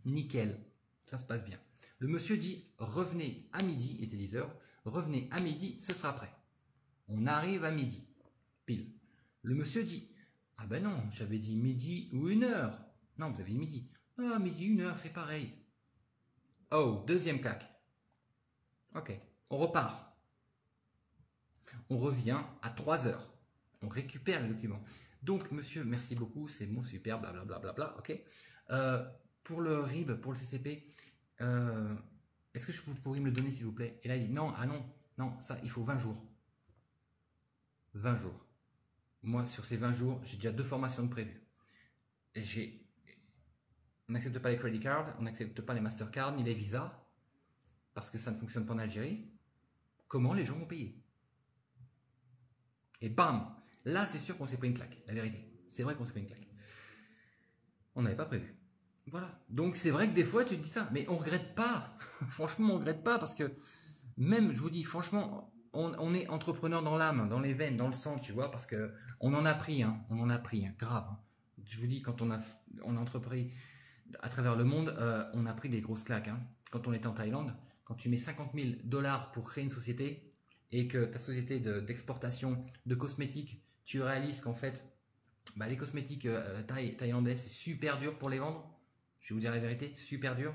Nickel, ça se passe bien. Le monsieur dit revenez à midi, il était 10h, revenez à midi, ce sera prêt. On arrive à midi, pile. Le monsieur dit ah ben non, j'avais dit midi ou 1 heure. Non, vous avez dit midi. Ah, midi, 1 heure, c'est pareil. Oh, deuxième claque. Ok, on repart. On revient à 3 heures. On récupère les documents. Donc, monsieur, merci beaucoup, c'est bon, super, blablabla, bla, bla, bla, ok. Pour le RIB, pour le CCP, est-ce que vous pourriez me le donner, s'il vous plaît? Et là, il dit non, ah non, non, ça, il faut 20 jours. 20 jours. Moi, sur ces 20 jours, j'ai déjà 2 formations de prévues. On n'accepte pas les credit cards, on n'accepte pas les Mastercard ni les visas, parce que ça ne fonctionne pas en Algérie. Comment les gens vont payer? Et bam! Là, c'est sûr qu'on s'est pris une claque, la vérité. C'est vrai qu'on s'est pris une claque. On n'avait pas prévu. Voilà. Donc c'est vrai que des fois tu te dis ça, mais on regrette pas. Franchement, on regrette pas parce que même, je vous dis, franchement, on est entrepreneur dans l'âme, dans les veines, dans le sang, tu vois, parce que on en a pris, hein, grave, hein. Je vous dis, quand on a entrepris à travers le monde, on a pris des grosses claques, hein. Quand on était en Thaïlande, quand tu mets 50 000 $ pour créer une société, et que ta société d'exportation de cosmétiques, tu réalises qu'en fait, bah, les cosmétiques thaïlandais, c'est super dur pour les vendre. Je vais vous dire la vérité, super dur.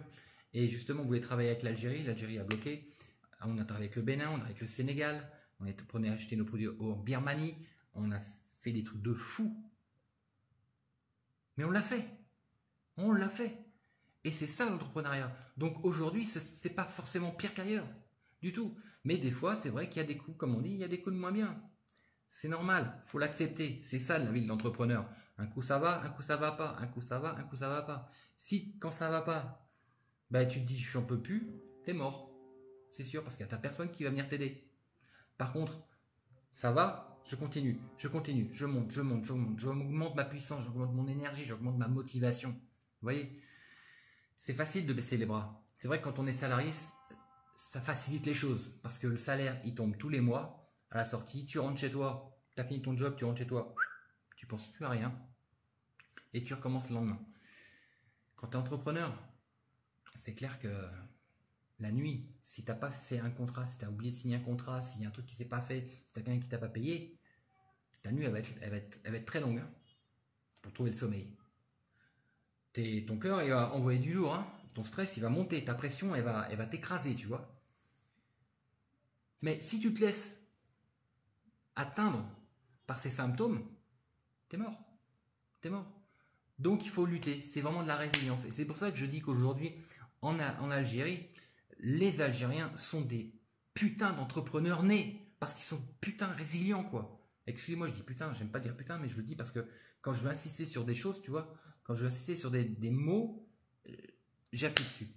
Et justement, vous voulez travailler avec l'Algérie, l'Algérie a bloqué. On a travaillé avec le Bénin, on a travaillé avec le Sénégal, on a acheté nos produits en Birmanie, on a fait des trucs de fou. Mais on l'a fait. On l'a fait. Et c'est ça l'entrepreneuriat. Donc aujourd'hui, c'est pas forcément pire qu'ailleurs. Du tout. Mais des fois, c'est vrai qu'il y a des coups, comme on dit, il y a des coups de moins bien. C'est normal, faut l'accepter. C'est ça la vie de l'entrepreneur. Un coup ça va, un coup ça va pas, un coup ça va, un coup ça va pas. Si quand ça va pas, bah tu te dis j'en peux plus, t'es mort. C'est sûr parce qu'il y a ta personne qui va venir t'aider. Par contre, ça va, je continue, je monte, je monte, je monte, j'augmente ma puissance, j'augmente mon énergie, j'augmente ma motivation. Vous voyez, c'est facile de baisser les bras. C'est vrai que quand on est salarié, ça facilite les choses parce que le salaire il tombe tous les mois. À la sortie, tu rentres chez toi, tu as fini ton job, tu rentres chez toi, tu penses plus à rien et tu recommences le lendemain. Quand tu es entrepreneur, c'est clair que la nuit, si t'as pas fait un contrat, si tu as oublié de signer un contrat, s'il y a un truc qui s'est pas fait, si t'as quelqu'un qui t'a pas payé, ta nuit elle va être très longue hein, pour trouver le sommeil. Ton cœur il va envoyer du lourd, hein. Ton stress il va monter, ta pression elle va t'écraser, tu vois. Mais si tu te laisses atteindre par ces symptômes, t'es mort. T'es mort. Donc il faut lutter, c'est vraiment de la résilience. Et c'est pour ça que je dis qu'aujourd'hui, en Algérie, les Algériens sont des putains d'entrepreneurs nés. Parce qu'ils sont putain résilients, quoi. Excusez-moi, je dis putain, j'aime pas dire putain, mais je le dis parce que quand je veux insister sur des choses, tu vois, quand je veux insister sur des mots, j'appuie dessus.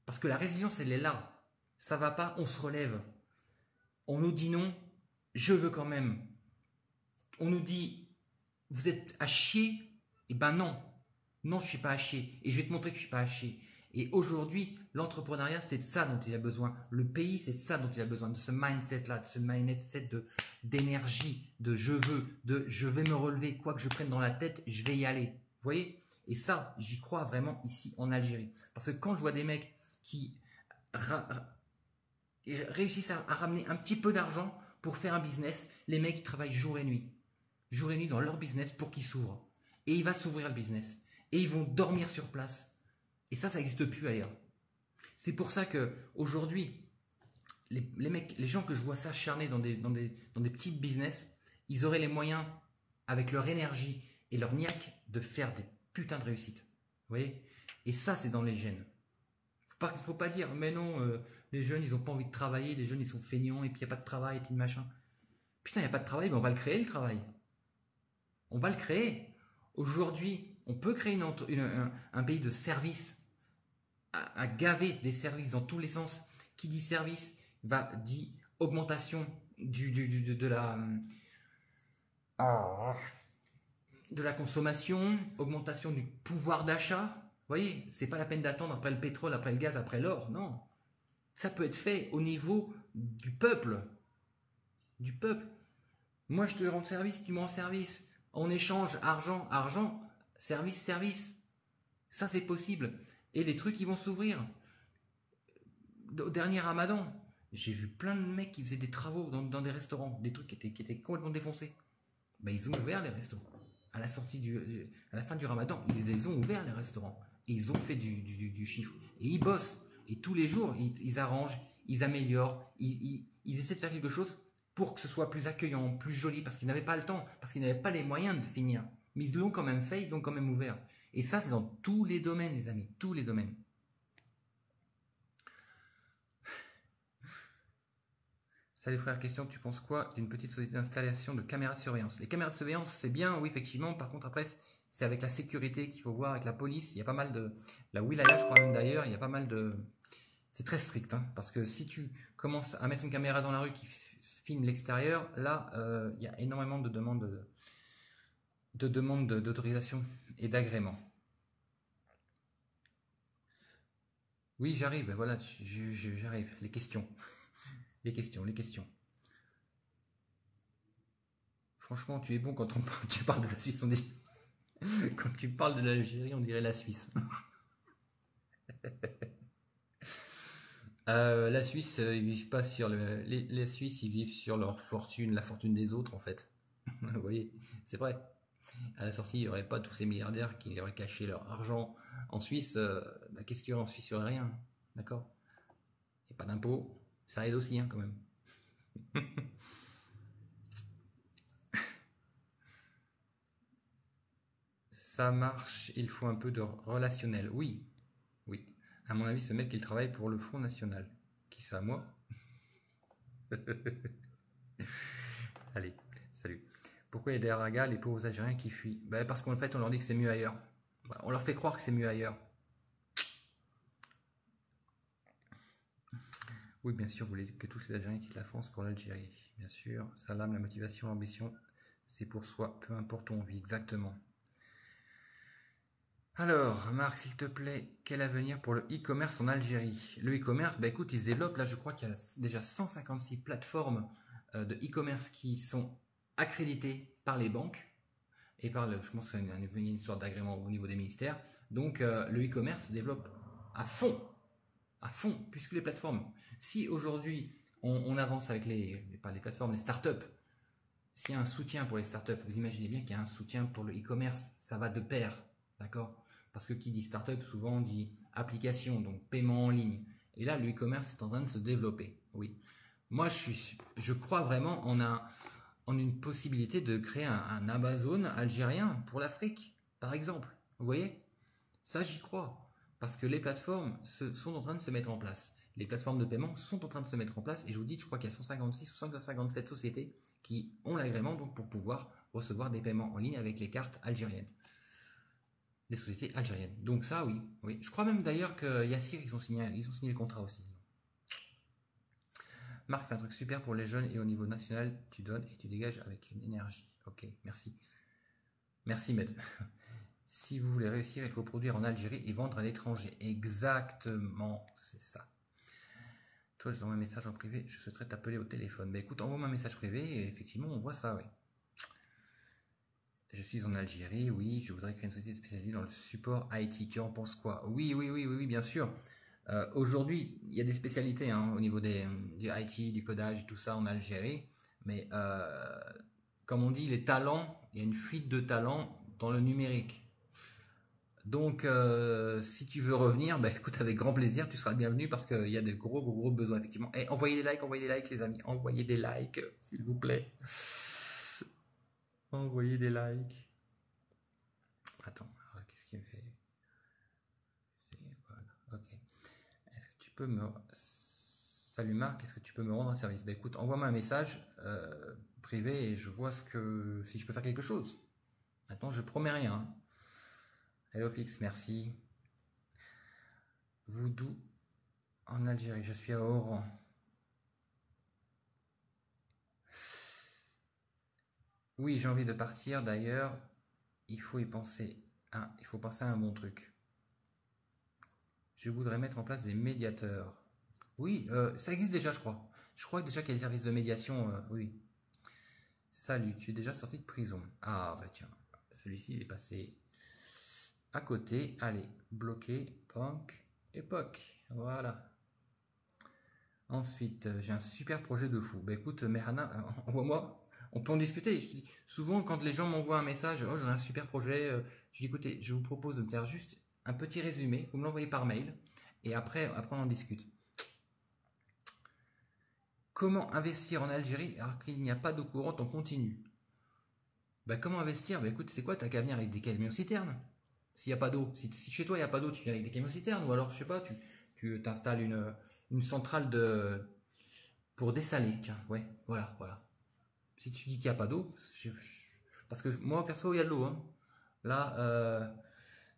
Parce que la résilience, elle est là. Ça va pas, on se relève. On nous dit non, je veux quand même. On nous dit, vous êtes à chier, et ben non. Non, je suis pas à chier. Et je vais te montrer que je suis pas à chier. Et aujourd'hui, l'entrepreneuriat, c'est de ça dont il a besoin. Le pays, c'est de ça dont il a besoin. De ce mindset-là, de ce mindset d'énergie, de je vais me relever. Quoi que je prenne dans la tête, je vais y aller. Vous voyez? Et ça, j'y crois vraiment ici en Algérie. Parce que quand je vois des mecs qui réussissent à ramener un petit peu d'argent pour faire un business, les mecs, ils travaillent jour et nuit. Jour et nuit dans leur business pour qu'il s'ouvre. Et il va s'ouvrir le business. Et ils vont dormir sur place. Et ça n'existe plus ailleurs. C'est pour ça que aujourd'hui, les mecs, les gens que je vois s'acharner dans des petits business, ils auraient les moyens, avec leur énergie et leur niaque, de faire des putains de réussites. Vous voyez? Et ça, c'est dans les gènes. Faut pas dire, mais non, les jeunes, ils ont pas envie de travailler, les jeunes, ils sont feignants, et puis il n'y a pas de travail, et puis de machin. Putain, il n'y a pas de travail, mais on va le créer, le travail. On va le créer. Aujourd'hui, on peut créer un pays de services à gaver des services dans tous les sens. Qui dit service dit augmentation de la consommation, augmentation du pouvoir d'achat. Vous voyez, c'est pas la peine d'attendre après le pétrole, après le gaz, après l'or. Non. Ça peut être fait au niveau du peuple. Du peuple. Moi, je te rends service, tu me rends service. En échange, argent, argent, service, service. Ça, c'est possible. Et les trucs, ils vont s'ouvrir. Au dernier Ramadan, j'ai vu plein de mecs qui faisaient des travaux dans des restaurants, des trucs qui étaient complètement défoncés. Ben, ils ont ouvert les restaurants. À la à la fin du Ramadan, ils les ont ouvert les restaurants. Et ils ont fait du chiffre. Et ils bossent. Et tous les jours, ils arrangent, ils améliorent, ils essaient de faire quelque chose pour que ce soit plus accueillant, plus joli, parce qu'ils n'avaient pas le temps, parce qu'ils n'avaient pas les moyens de finir. Mais ils l'ont quand même fait, ils l'ont quand même ouvert. Et ça, c'est dans tous les domaines, les amis, tous les domaines. Salut frère, question, tu penses quoi d'une petite société d'installation de caméras de surveillance? Les caméras de surveillance, c'est bien, oui, effectivement. Par contre, après, c'est avec la sécurité qu'il faut voir, avec la police. Il y a pas mal de... La wilaya, je crois même d'ailleurs, il y a pas mal de... C'est très strict, hein, parce que si tu commences à mettre une caméra dans la rue qui filme l'extérieur, là, il y a énormément de demandes d'autorisation et d'agrément. Oui, j'arrive, voilà, j'arrive. Les questions. Les questions, les questions. Franchement, tu es bon quand tu parles de la Suisse. Quand tu parles de l'Algérie, on dirait la Suisse. La Suisse, ils vivent pas sur les Suisses, ils vivent sur leur fortune, la fortune des autres en fait. Vous voyez, c'est vrai. À la sortie, il n'y aurait pas tous ces milliardaires qui auraient caché leur argent en Suisse. Bah, qu'est-ce qu'il y aurait en Suisse? Il n'y aurait rien. D'accord? Il n'y a pas d'impôt. Ça aide aussi, hein, quand même. Ça marche, il faut un peu de relationnel. Oui, oui. À mon avis, ce mec, il travaille pour le Front National. Qui ça, moi? Allez, salut. Pourquoi il y a des ragas, les pauvres Algériens qui fuient? Bah, parce qu'en fait, on leur dit que c'est mieux ailleurs. Bah, on leur fait croire que c'est mieux ailleurs. Oui, bien sûr, vous voulez que tous ces Algériens quittent la France pour l'Algérie. Bien sûr, Salam, la motivation, l'ambition, c'est pour soi, peu importe où on vit exactement. Alors, Marc, s'il te plaît, quel avenir pour le e-commerce en Algérie? Le e-commerce, bah écoute, il se développe. Là, je crois qu'il y a déjà 156 plateformes de e-commerce qui sont accréditées par les banques et par je pense qu'il y a une histoire d'agrément au niveau des ministères. Donc, le e-commerce se développe à fond, puisque les plateformes, si aujourd'hui on avance avec pas les plateformes, les startups, s'il y a un soutien pour les startups, vous imaginez bien qu'il y a un soutien pour le e-commerce, ça va de pair, d'accord? Parce que qui dit startup souvent dit application, donc paiement en ligne. Et là, le e-commerce est en train de se développer, oui. Moi, je crois vraiment en une possibilité de créer un Amazon algérien pour l'Afrique, par exemple. Vous voyez? Ça, j'y crois. Parce que les plateformes sont en train de se mettre en place. Les plateformes de paiement sont en train de se mettre en place. Et je vous dis, je crois qu'il y a 156 ou 157 sociétés qui ont l'agrément donc pour pouvoir recevoir des paiements en ligne avec les cartes algériennes. Les sociétés algériennes. Donc ça, oui. Oui. Je crois même d'ailleurs que Yassir, ils ont signé le contrat aussi. Marc fait un truc super pour les jeunes et au niveau national, tu donnes et tu dégages avec une énergie. Ok, merci. Merci, Med. Si vous voulez réussir, il faut produire en Algérie et vendre à l'étranger. Exactement, c'est ça. Toi, je t'envoie un message en privé, je souhaiterais t'appeler au téléphone. Bah écoute, envoie-moi un message privé et effectivement, on voit ça, oui. Je suis en Algérie, oui, je voudrais créer une société spécialisée dans le support IT. Tu en penses quoi? Oui, oui, oui, oui, oui, bien sûr. Aujourd'hui, il y a des spécialités hein, au niveau du IT, du codage et tout ça en Algérie. Mais comme on dit, les talents, il y a une fuite de talents dans le numérique. Donc, si tu veux revenir, bah, écoute, avec grand plaisir, tu seras le bienvenu parce qu'il y a de gros, gros, gros besoins, effectivement. Et envoyez des likes, les amis. Envoyez des likes, s'il vous plaît. Envoyez des likes. Attends, qu'est-ce qu'il me fait? Voilà, ok. Est-ce que tu peux me. Salut Marc, est-ce que tu peux me rendre un service? Bah écoute, envoie-moi un message privé et je vois si je peux faire quelque chose. Maintenant, je promets rien. Hello Fix, merci. Voodoo en Algérie, je suis à Oran. Oui, j'ai envie de partir d'ailleurs. Il faut y penser. Ah, il faut penser à un bon truc. Je voudrais mettre en place des médiateurs. Oui, ça existe déjà, je crois. Je crois déjà qu'il y a des services de médiation. Oui. Salut, tu es déjà sorti de prison. Ah, bah tiens, celui-ci il est passé à côté. Allez, bloqué, punk, époque. Voilà. Ensuite, j'ai un super projet de fou. Bah écoute, Mehana, envoie-moi. On peut en discuter. Je te dis, souvent, quand les gens m'envoient un message, oh, j'ai un super projet, je dis, écoutez, je vous propose de me faire juste un petit résumé. Vous me l'envoyez par mail. Et après, on en discute. Comment investir en Algérie alors qu'il n'y a pas d'eau courante en continu? Bah, comment investir? Bah, écoute, c'est quoi? T'as qu'à venir avec des camions citernes. S'il n'y a pas d'eau, si chez toi il n'y a pas d'eau, tu viens avec des camions citernes. Ou alors, je sais pas, tu t'installes une centrale pour dessaler. Tiens, ouais, voilà, voilà. Si tu dis qu'il n'y a pas d'eau, parce que moi perso il y a de l'eau. Hein. Là,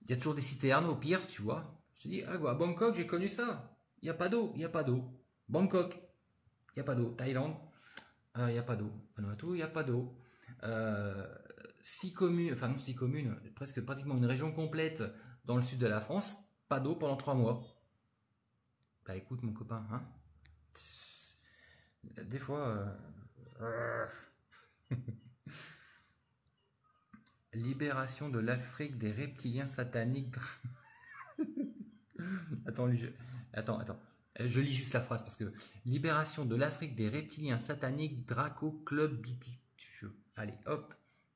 il y a toujours des citernes au pire, tu vois. Je te dis, ah, bah, Bangkok, j'ai connu ça. Il n'y a pas d'eau, il n'y a pas d'eau. Bangkok, il n'y a pas d'eau. Thaïlande, il n'y a pas d'eau. Vanuatu, il n'y a pas d'eau. Euh, 6 communes, enfin non 6 communes, presque pratiquement une région complète dans le sud de la France, pas d'eau pendant 3 mois. Bah écoute mon copain, hein. Des fois, libération de l'Afrique des reptiliens sataniques. Attends, lui, attends, attends. Je lis juste la phrase parce que libération de l'Afrique des reptiliens sataniques, Draco Club Bibicheux. Allez, hop.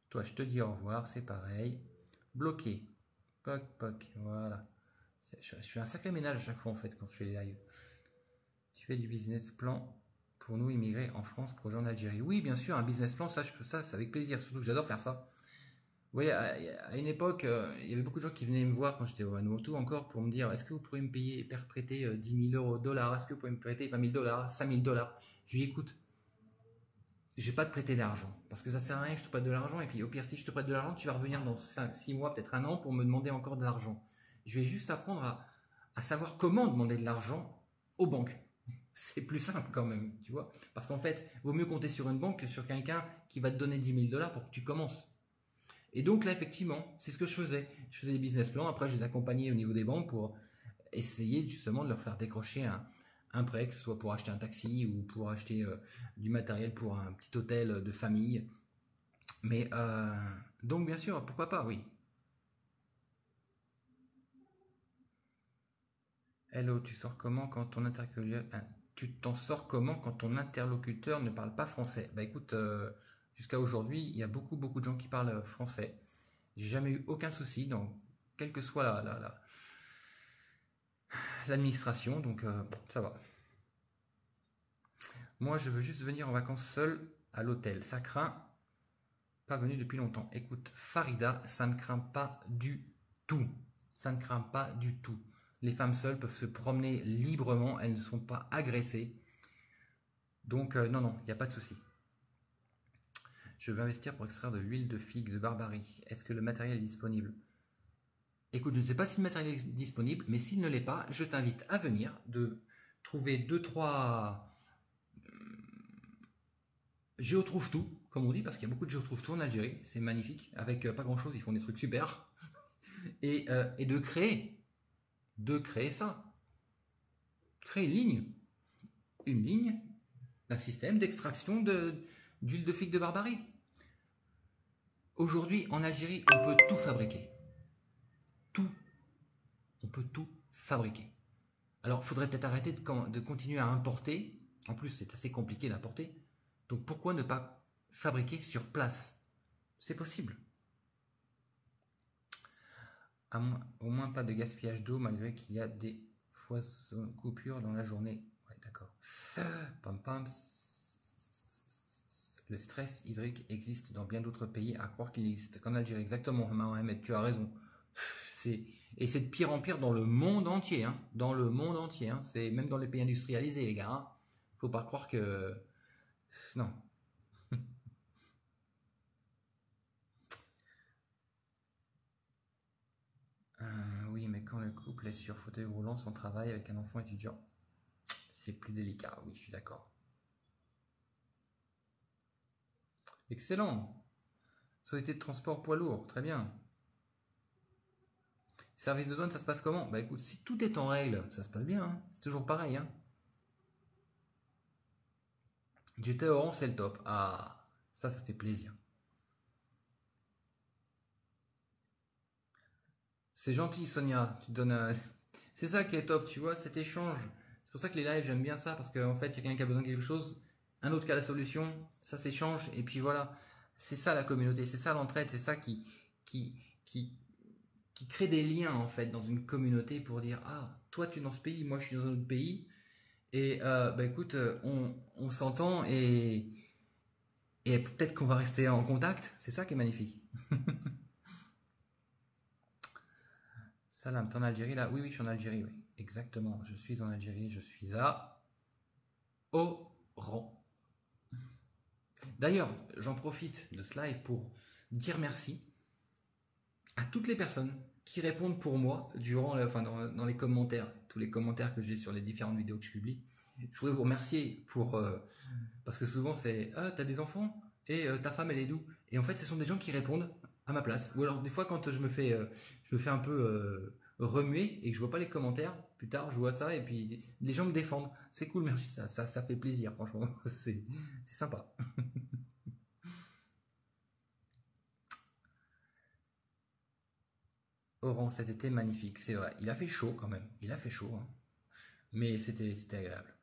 Toi, je te dis au revoir, c'est pareil. Bloqué. Poc, poc. Voilà. Je fais un sacré ménage à chaque fois en fait quand je fais les lives. Tu fais du business plan pour nous immigrer en France, projet en Algérie. Oui, bien sûr, un business plan, ça, ça, c'est avec plaisir. Surtout que j'adore faire ça. Vous voyez, à une époque, il y avait beaucoup de gens qui venaient me voir quand j'étais au Vanuatu encore pour me dire est-ce que vous pourriez me payer, prêter 10 000 euros dollars. Est-ce que vous pouvez me prêter 20 000 dollars, 5 000 dollars. Je lui dis écoute, je vais pas te prêter d'argent parce que ça sert à rien que je te prête de l'argent. Et puis au pire, si je te prête de l'argent, tu vas revenir dans 5, 6 mois, peut-être un an pour me demander encore de l'argent. Je vais juste apprendre à savoir comment demander de l'argent aux banques. C'est plus simple quand même, tu vois. Parce qu'en fait, vaut mieux compter sur une banque que sur quelqu'un qui va te donner 10 000 dollars pour que tu commences. Et donc là, effectivement, c'est ce que je faisais. Je faisais des business plans, après je les accompagnais au niveau des banques pour essayer justement de leur faire décrocher un prêt, que ce soit pour acheter un taxi ou pour acheter du matériel pour un petit hôtel de famille. Mais donc bien sûr, pourquoi pas, oui. Hello, tu sors comment quand ton interlocuteur, tu t'en sors comment quand ton interlocuteur ne parle pas français? Bah écoute, jusqu'à aujourd'hui, il y a beaucoup de gens qui parlent français. J'ai jamais eu aucun souci dans quelle que soit l'administration, donc ça va. Moi, je veux juste venir en vacances seul à l'hôtel. Ça craint, pas venu depuis longtemps. Écoute, Farida, ça ne craint pas du tout. Ça ne craint pas du tout. Les femmes seules peuvent se promener librement, elles ne sont pas agressées. Donc, non, non, il n'y a pas de souci. Je veux investir pour extraire de l'huile de figue de Barbarie. Est-ce que le matériel est disponible? Écoute, je ne sais pas si le matériel est disponible, mais s'il ne l'est pas, je t'invite à venir, de trouver deux trois Géotrouve tout, comme on dit, parce qu'il y a beaucoup de Géotrouve tout en Algérie, c'est magnifique, avec pas grand chose, ils font des trucs super, et de créer ça, créer une ligne, un système d'extraction d'huile de figue de Barbarie. Aujourd'hui, en Algérie, on peut tout fabriquer. Tout, on peut tout fabriquer. Alors, il faudrait peut-être arrêter de continuer à importer. En plus, c'est assez compliqué d'importer. Donc, pourquoi ne pas fabriquer sur place? C'est possible. Au moins pas de gaspillage d'eau malgré qu'il y a des coupures dans la journée. Ouais, d'accord. Pam pam. Le stress hydrique existe dans bien d'autres pays, à croire qu'il existe qu'en Algérie. Exactement, Mohamed, tu as raison. C'est, et c'est de pire en pire dans le monde entier. Hein. Dans le monde entier. Hein. C'est même dans les pays industrialisés, les gars. Hein. Faut pas croire que. Non. Oui, mais quand le couple est sur fauteuil roulant, sans travail, avec un enfant étudiant, c'est plus délicat. Oui, je suis d'accord. Excellent. Société de transport poids lourd, très bien. Service de douane, ça se passe comment? Bah écoute, si tout est en règle, ça se passe bien. Hein. C'est toujours pareil. Hein. J'étais Oran, c'est le top. Ah, ça fait plaisir. C'est gentil, Sonia. Tu donnes un... C'est ça qui est top, tu vois, cet échange. C'est pour ça que les lives, j'aime bien ça, parce qu'en fait, il y a quelqu'un qui a besoin de quelque chose, un autre qui a la solution, ça s'échange, et puis voilà. C'est ça la communauté, c'est ça l'entraide, c'est ça qui, qui, qui crée des liens, en fait, dans une communauté pour dire, ah, toi, tu es dans ce pays, moi, je suis dans un autre pays, et bah écoute, on s'entend, et peut-être qu'on va rester en contact, c'est ça qui est magnifique. Salam, t'es en Algérie là? Oui, oui, je suis en Algérie, oui. Exactement, je suis en Algérie, je suis à Oran. D'ailleurs, j'en profite de ce live pour dire merci à toutes les personnes qui répondent pour moi enfin, dans les commentaires, tous les commentaires que j'ai sur les différentes vidéos que je publie. Je voudrais vous remercier parce que souvent c'est ah, t'as des enfants et ta femme elle est d'où? Et en fait, ce sont des gens qui répondent à ma place. Ou alors des fois quand je me fais un peu remuer et que je vois pas les commentaires, plus tard je vois ça et puis les gens me défendent. C'est cool, merci, ça fait plaisir, franchement, c'est sympa. Oran cet été magnifique, c'est vrai. Il a fait chaud quand même. Il a fait chaud. Hein. Mais c'était agréable.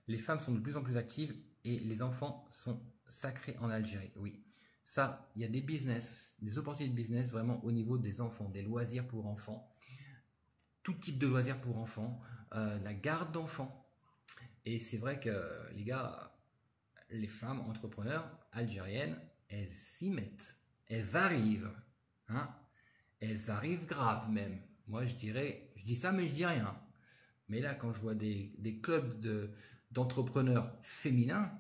Les femmes sont de plus en plus actives et les enfants sont sacrés en Algérie. Oui. Ça, il y a des business, des opportunités de business vraiment au niveau des enfants, des loisirs pour enfants, tout type de loisirs pour enfants, la garde d'enfants. Et c'est vrai que les gars, les femmes entrepreneurs algériennes, elles s'y mettent. Elles arrivent. Hein. Elles arrivent grave même. Moi je dirais, je dis ça mais je dis rien. Mais là quand je vois des clubs d'entrepreneurs féminins,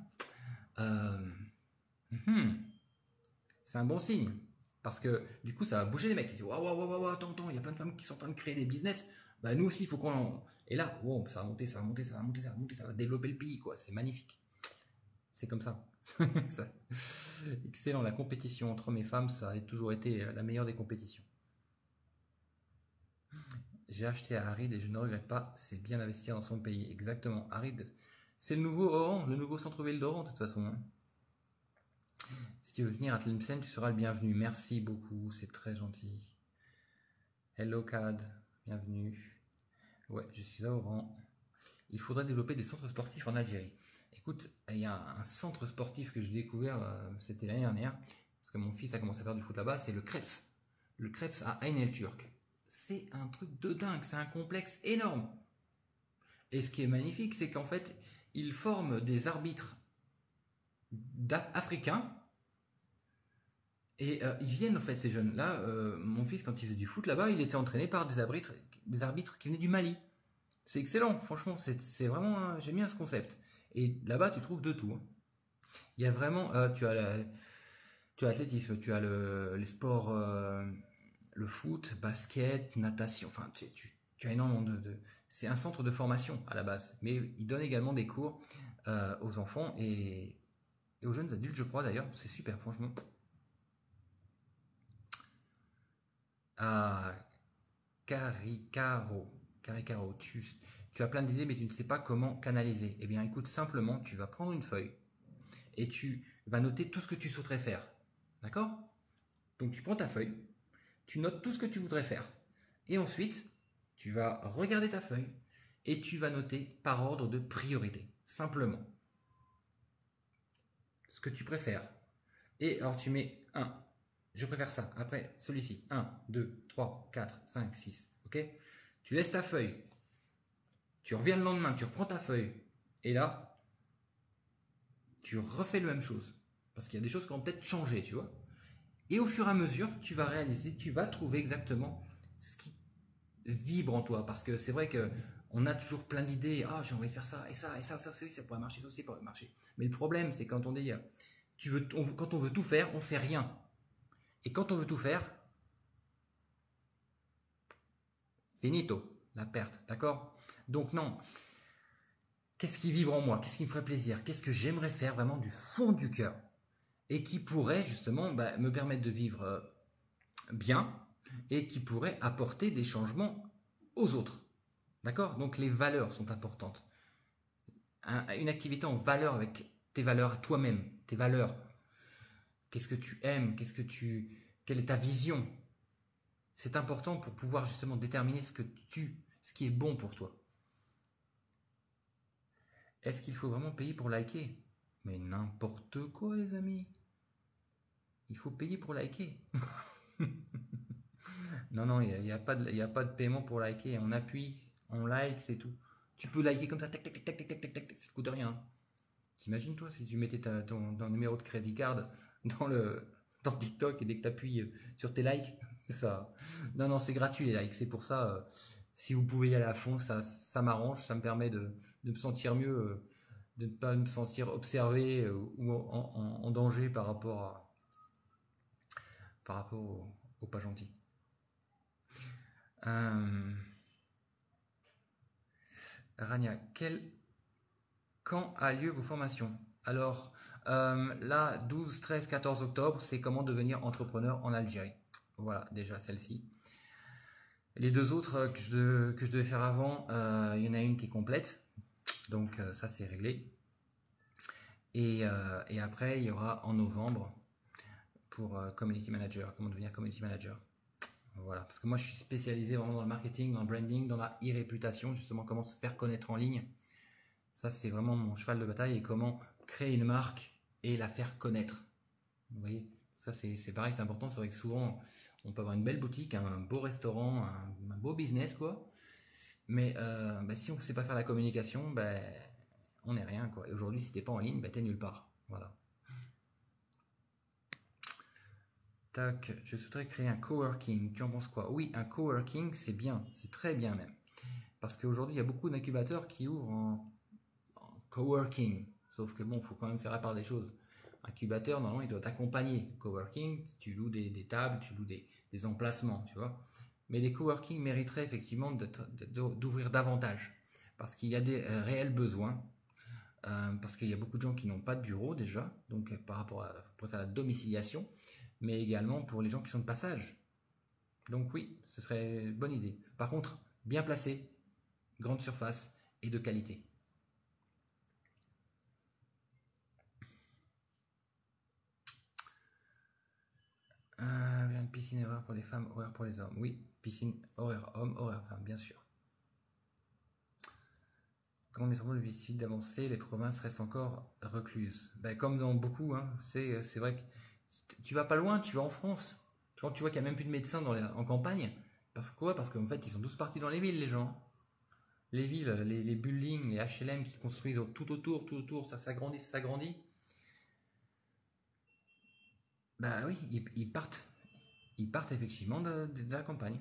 euh, c'est un bon signe. Parce que du coup, ça va bouger les mecs. Ils disent waouh, waouh, waouh, attends, il y a plein de femmes qui sont en train de créer des business. Bah, nous aussi, il faut qu'on. Et là, wow, ça va monter, ça va monter, ça va monter, ça va monter, ça va développer le pays, quoi. C'est magnifique. C'est comme ça. Ça- Excellent. La compétition entre hommes et femmes, ça a toujours été la meilleure des compétitions. J'ai acheté à Harid et je ne regrette pas. C'est bien investir dans son pays. Exactement. Harid, c'est le nouveau Oran, le nouveau centre-ville d'Oran, de toute façon. Hein. Si tu veux venir à Tlemcen, tu seras le bienvenu. Merci beaucoup, c'est très gentil. Hello Cad, bienvenue. Ouais, je suis à Oran. Il faudrait développer des centres sportifs en Algérie. Écoute, il y a un centre sportif que j'ai découvert, c'était l'année dernière, parce que mon fils a commencé à faire du foot là-bas, c'est le Kreps. Le Kreps à Ain el Turk. C'est un truc de dingue, c'est un complexe énorme. Et ce qui est magnifique, c'est qu'en fait, ils forment des arbitres africains. Et ils viennent en fait ces jeunes. Là, mon fils quand il faisait du foot là-bas, il était entraîné par des arbitres qui venaient du Mali. C'est excellent, franchement, c'est vraiment, j'aime bien ce concept. Et là-bas, tu trouves de tout. Hein. Il y a vraiment, tu as l'athlétisme, tu as les sports, le foot, basket, natation. Enfin, tu as énormément c'est un centre de formation à la base, mais il donne également des cours aux enfants et aux jeunes adultes, je crois d'ailleurs. C'est super, franchement. Ah, Caricaro. Caricaro, tu as plein d'idées, mais tu ne sais pas comment canaliser. Eh bien, écoute, simplement, tu vas prendre une feuille et tu vas noter tout ce que tu souhaiterais faire. D'accord? Donc, tu prends ta feuille, tu notes tout ce que tu voudrais faire. Et ensuite, tu vas regarder ta feuille et tu vas noter par ordre de priorité. Simplement, ce que tu préfères. Et alors, tu mets un. Je préfère ça. Après, celui-ci. Un, 2, 3, 4, 5, 6. Ok? Tu laisses ta feuille. Tu reviens le lendemain, tu reprends ta feuille. Et là, tu refais la même chose. Parce qu'il y a des choses qui vont peut-être changer, tu vois. Et au fur et à mesure, tu vas réaliser, tu vas trouver exactement ce qui vibre en toi. Parce que c'est vrai que on a toujours plein d'idées. Ah, j'ai envie de faire ça, et ça, et ça aussi, ça pourrait marcher, ça aussi, ça pourrait marcher. Mais le problème, c'est quand on dit, quand on veut tout faire, on fait rien. Et quand on veut tout faire, finito, la perte, d'accord? Donc non, qu'est-ce qui vibre en moi? Qu'est-ce qui me ferait plaisir? Qu'est-ce que j'aimerais faire vraiment du fond du cœur? Et qui pourrait justement me permettre de vivre bien et qui pourrait apporter des changements aux autres. D'accord? Donc les valeurs sont importantes. Une activité en valeur avec tes valeurs à toi-même, tes valeurs. Qu'est-ce que tu aimes? Quelle est ta vision? C'est important pour pouvoir justement déterminer ce qui est bon pour toi. Est-ce qu'il faut vraiment payer pour liker? Mais n'importe quoi, les amis. Il faut payer pour liker. Non, non, il y a pas de paiement pour liker. On appuie, on like, c'est tout. Tu peux liker comme ça, tac, tac, tac, tac, tac, tac, tac, tac, ça ne coûte rien. T'imagines toi si tu mettais ton numéro de crédit card dans dans TikTok et dès que tu appuies sur tes likes, ça. Non, non, c'est gratuit les likes. C'est pour ça, si vous pouvez y aller à fond, ça m'arrange, ça me permet de me sentir mieux, de ne pas me sentir observé ou en danger par rapport aux pas gentils. Euh, Rania, quand a lieu vos formations? Alors, là, 12, 13, 14 octobre, c'est comment devenir entrepreneur en Algérie. Voilà, déjà celle-ci. Les deux autres que je devais faire avant, il y en a une qui est complète. Donc ça, c'est réglé. Et après, il y aura en novembre pour Community Manager, comment devenir Community Manager. Voilà, parce que moi je suis spécialisé vraiment dans le marketing, dans le branding, dans la e-réputation, justement comment se faire connaître en ligne. Ça c'est vraiment mon cheval de bataille et comment créer une marque et la faire connaître. Vous voyez, ça c'est pareil, c'est important. C'est vrai que souvent on peut avoir une belle boutique, un beau restaurant, un beau business quoi. Mais bah, si on ne sait pas faire la communication, bah, on n'est rien quoi. Et aujourd'hui si t'es pas en ligne, bah, t'es nulle part. Voilà. Tac, je souhaiterais créer un coworking. Tu en penses quoi? Oui, un coworking, c'est bien, c'est très bien même. Parce qu'aujourd'hui, il y a beaucoup d'incubateurs qui ouvrent en coworking. Sauf que bon, il faut quand même faire la part des choses. Un incubateur, normalement, il doit t'accompagner. Coworking, tu loues des tables, tu loues des emplacements, tu vois. Mais les coworking mériteraient effectivement d'ouvrir davantage. Parce qu'il y a des réels besoins. Parce qu'il y a beaucoup de gens qui n'ont pas de bureau déjà. Donc par rapport à, pour faire la domiciliation. Mais également pour les gens qui sont de passage. Donc oui, ce serait une bonne idée. Par contre, bien placé, grande surface et de qualité. Une piscine horaire pour les femmes, horaire pour les hommes. Oui, piscine horaire homme, horaire femme, bien sûr. Quand on est sur le vite d'avancer, les provinces restent encore recluses. Ben, comme dans beaucoup, hein, c'est vrai que tu vas pas loin, tu vas en France. Quand tu vois qu'il n'y a même plus de médecins en campagne, pourquoi? Parce qu'en fait, ils sont tous partis dans les villes, les gens. Les villes, les buildings, les HLM qui se construisent tout autour, ça s'agrandit, ça s'agrandit. Bah oui, ils partent effectivement de la campagne.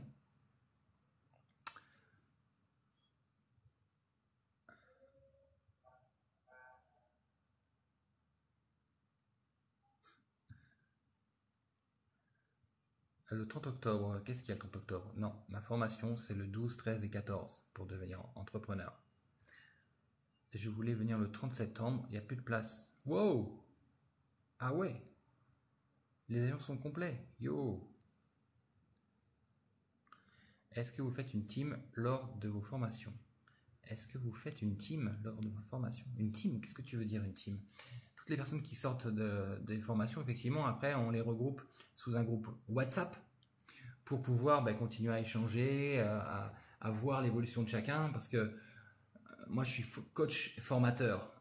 Le 30 octobre, qu'est-ce qu'il y a le 30 octobre? Non, ma formation c'est le 12, 13 et 14 pour devenir entrepreneur. Et je voulais venir le 30 septembre, il n'y a plus de place. Wow! Ah ouais, les avions sont complets. Yo! Est-ce que vous faites une team lors de vos formations? Est-ce que vous faites une team lors de vos formations? Une team, qu'est-ce que tu veux dire une team? Toutes les personnes qui sortent des formations, effectivement, après on les regroupe sous un groupe WhatsApp pour pouvoir continuer à échanger, à voir l'évolution de chacun, parce que moi je suis coach formateur.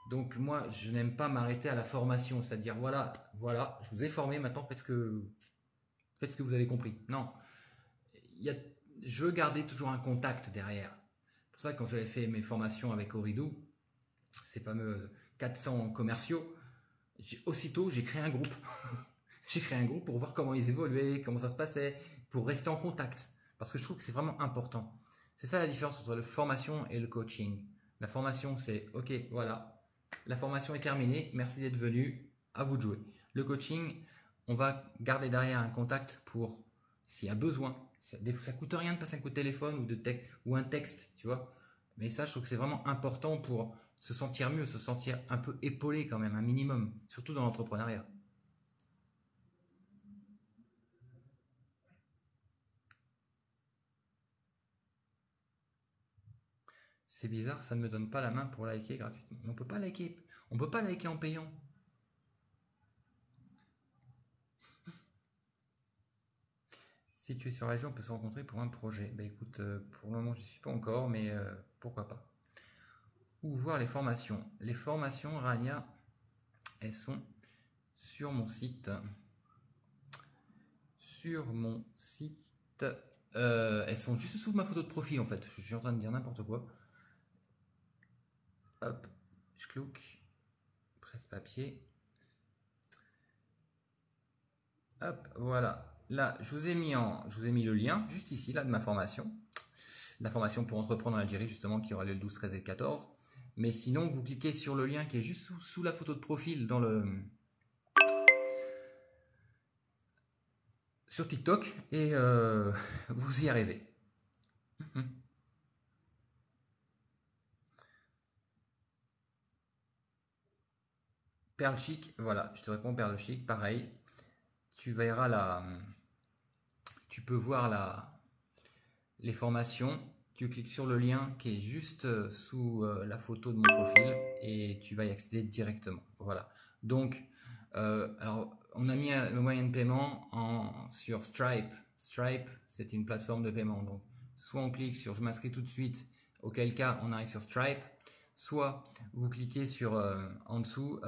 Donc moi je n'aime pas m'arrêter à la formation, c'est-à-dire voilà, je vous ai formé, maintenant faites ce que vous avez compris. Non, il y a, je veux garder toujours un contact derrière. C'est pour ça que quand j'avais fait mes formations avec Oridou, ces fameux 400 commerciaux, aussitôt j'ai créé un groupe. J'ai créé un groupe pour voir comment ils évoluaient, comment ça se passait, pour rester en contact. Parce que je trouve que c'est vraiment important. C'est ça la différence entre la formation et le coaching. La formation, c'est OK, voilà, la formation est terminée, merci d'être venu, à vous de jouer. Le coaching, on va garder derrière un contact pour s'il y a besoin. Ça coûte rien de passer un coup de téléphone ou un texte, tu vois. Mais ça, je trouve que c'est vraiment important pour se sentir mieux, se sentir un peu épaulé quand même, un minimum, surtout dans l'entrepreneuriat. C'est bizarre, ça ne me donne pas la main pour liker gratuitement. Mais on peut pas liker en payant. Si tu es sur la région, on peut se rencontrer pour un projet. Bah écoute, pour le moment, je suis pas encore, mais pourquoi pas. Ou voir les formations. Les formations, Rania, elles sont sur mon site. Sur mon site. Elles sont juste sous ma photo de profil en fait. Je suis en train de dire n'importe quoi. Hop, je clique, presse papier. Hop, voilà. Là, je vous ai mis le lien juste ici, là, de ma formation. La formation pour entreprendre en Algérie, justement, qui aura lieu le 12, 13 et 14. Mais sinon, vous cliquez sur le lien qui est juste sous la photo de profil sur TikTok et vous y arrivez. Perle chic, voilà, je te réponds perle chic, pareil. Tu verras tu peux voir les formations. Tu cliques sur le lien qui est juste sous la photo de mon profil et tu vas y accéder directement. Voilà. Donc, alors, on a mis le moyen de paiement sur Stripe. Stripe, c'est une plateforme de paiement. Donc, soit on clique sur je m'inscris tout de suite, auquel cas on arrive sur Stripe, soit vous cliquez sur en dessous,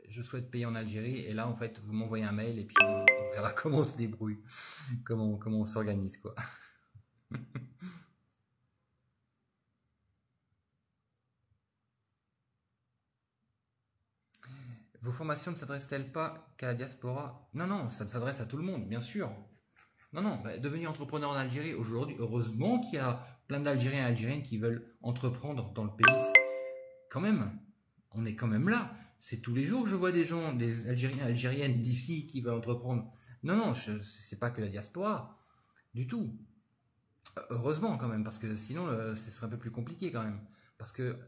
je souhaite payer en Algérie, et là en fait vous m'envoyez un mail et puis on verra comment on se débrouille, comment on s'organise quoi. Vos formations ne s'adressent-elles pas qu'à la diaspora? Non, non, ça s'adresse à tout le monde, bien sûr. Non, non, bah, devenir entrepreneur en Algérie aujourd'hui, heureusement qu'il y a plein d'Algériens et Algériennes qui veulent entreprendre dans le pays. Quand même, on est quand même là. C'est tous les jours que je vois des gens, des Algériens et Algériennes d'ici qui veulent entreprendre. Non, non, c'est pas que la diaspora, du tout. Heureusement quand même, parce que sinon ce serait un peu plus compliqué quand même. Parce que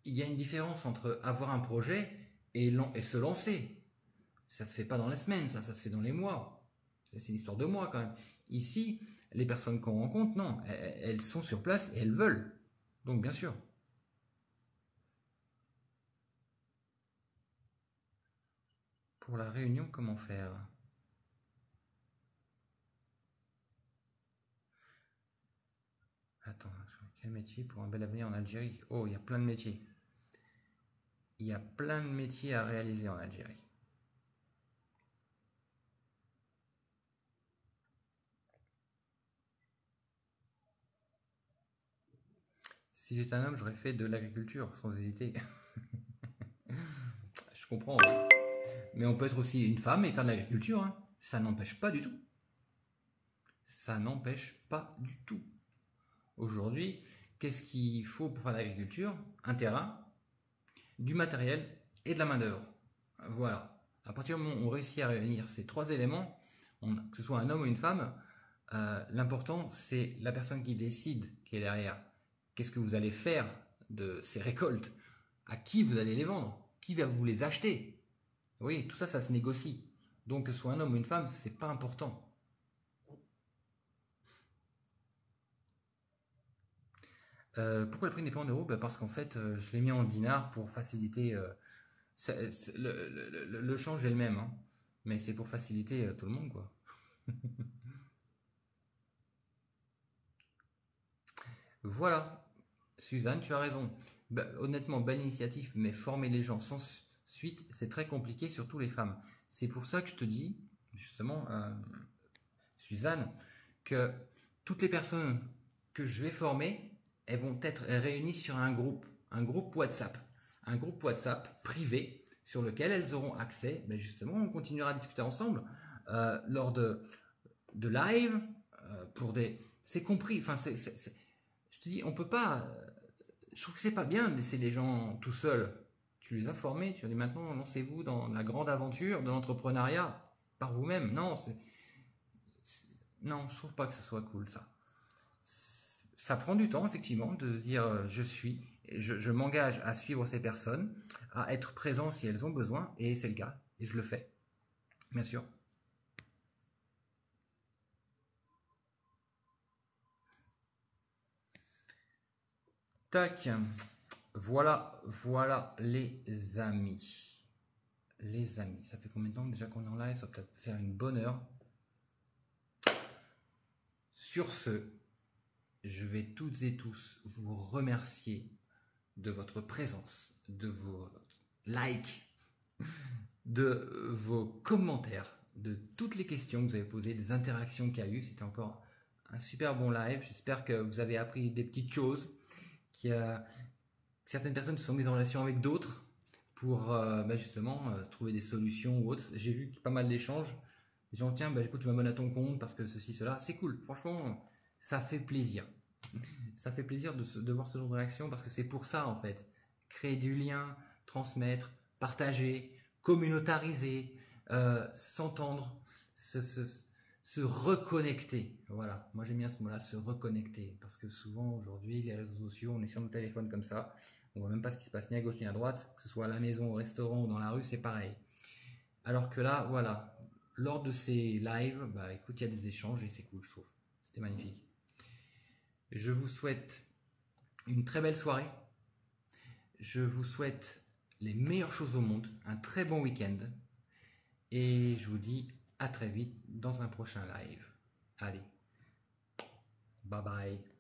il y a une différence entre avoir un projet et se lancer. Ça se fait pas dans les semaines, ça se fait dans les mois. C'est une histoire de mois quand même. Ici, les personnes qu'on rencontre, non, elles sont sur place et elles veulent. Donc bien sûr. Pour la réunion, comment faire? Attends, quel métier pour un bel avenir en Algérie? Oh, il y a plein de métiers. Il y a plein de métiers à réaliser en Algérie. Si j'étais un homme, j'aurais fait de l'agriculture, sans hésiter. Je comprends, hein. Mais on peut être aussi une femme et faire de l'agriculture, hein. Ça n'empêche pas du tout. Ça n'empêche pas du tout. Aujourd'hui, qu'est-ce qu'il faut pour faire de l'agriculture? Un terrain, du matériel et de la main-d'œuvre. Voilà. À partir du moment où on réussit à réunir ces trois éléments, que ce soit un homme ou une femme, l'important c'est la personne qui décide qui est derrière. Qu'est-ce que vous allez faire de ces récoltes? À qui vous allez les vendre? Qui va vous les acheter? Oui, tout ça, ça se négocie. Donc que ce soit un homme ou une femme, c'est pas important. Pourquoi le prix n'est pas en euros? Ben parce qu'en fait, je l'ai mis en dinars pour faciliter. Le change est le même, hein. Mais c'est pour faciliter tout le monde, quoi. Voilà, Suzanne, tu as raison. Bah, honnêtement, belle initiative, mais former les gens sans suite, c'est très compliqué, surtout les femmes. C'est pour ça que je te dis, justement, Suzanne, que toutes les personnes que je vais former, elles vont être réunies sur un groupe WhatsApp, un groupe WhatsApp privé sur lequel elles auront accès. Ben justement, on continuera à discuter ensemble lors de live pour des. C'est compris. Enfin, je te dis, on peut pas. Je trouve que c'est pas bien de laisser les gens tout seuls. Tu les as formés, tu as dit maintenant lancez-vous dans la grande aventure de l'entrepreneuriat par vous-même. Non, non, je trouve pas que ce soit cool ça. Ça prend du temps effectivement de se dire je m'engage à suivre ces personnes, à être présent si elles ont besoin et c'est le cas et je le fais, bien sûr. Tac, voilà les amis. Les amis, ça fait combien de temps déjà qu'on est en live? Ça va peut-être faire une bonne heure. Sur ce, je vais toutes et tous vous remercier de votre présence, de vos likes, de vos commentaires, de toutes les questions que vous avez posées, des interactions qu'il y a eu. C'était encore un super bon live. J'espère que vous avez appris des petites choses, qu'il y a certaines personnes se sont mises en relation avec d'autres pour justement trouver des solutions ou autres. J'ai vu pas mal d'échanges. Les gens, tiens, écoute, je m'abonne à ton compte parce que ceci, cela. C'est cool. Franchement, ça fait plaisir. Ça fait plaisir de voir ce genre de réaction parce que c'est pour ça, en fait. Créer du lien, transmettre, partager, communautariser, s'entendre, se reconnecter. Voilà, moi j'aime bien ce mot-là, se reconnecter. Parce que souvent aujourd'hui, les réseaux sociaux, on est sur nos téléphones comme ça, on voit même pas ce qui se passe ni à gauche ni à droite, que ce soit à la maison, au restaurant ou dans la rue, c'est pareil. Alors que là, voilà, lors de ces lives, bah écoute, il y a des échanges et c'est cool, je trouve. C'était magnifique. Je vous souhaite une très belle soirée. Je vous souhaite les meilleures choses au monde, un très bon week-end. Et je vous dis à très vite dans un prochain live. Allez, bye bye.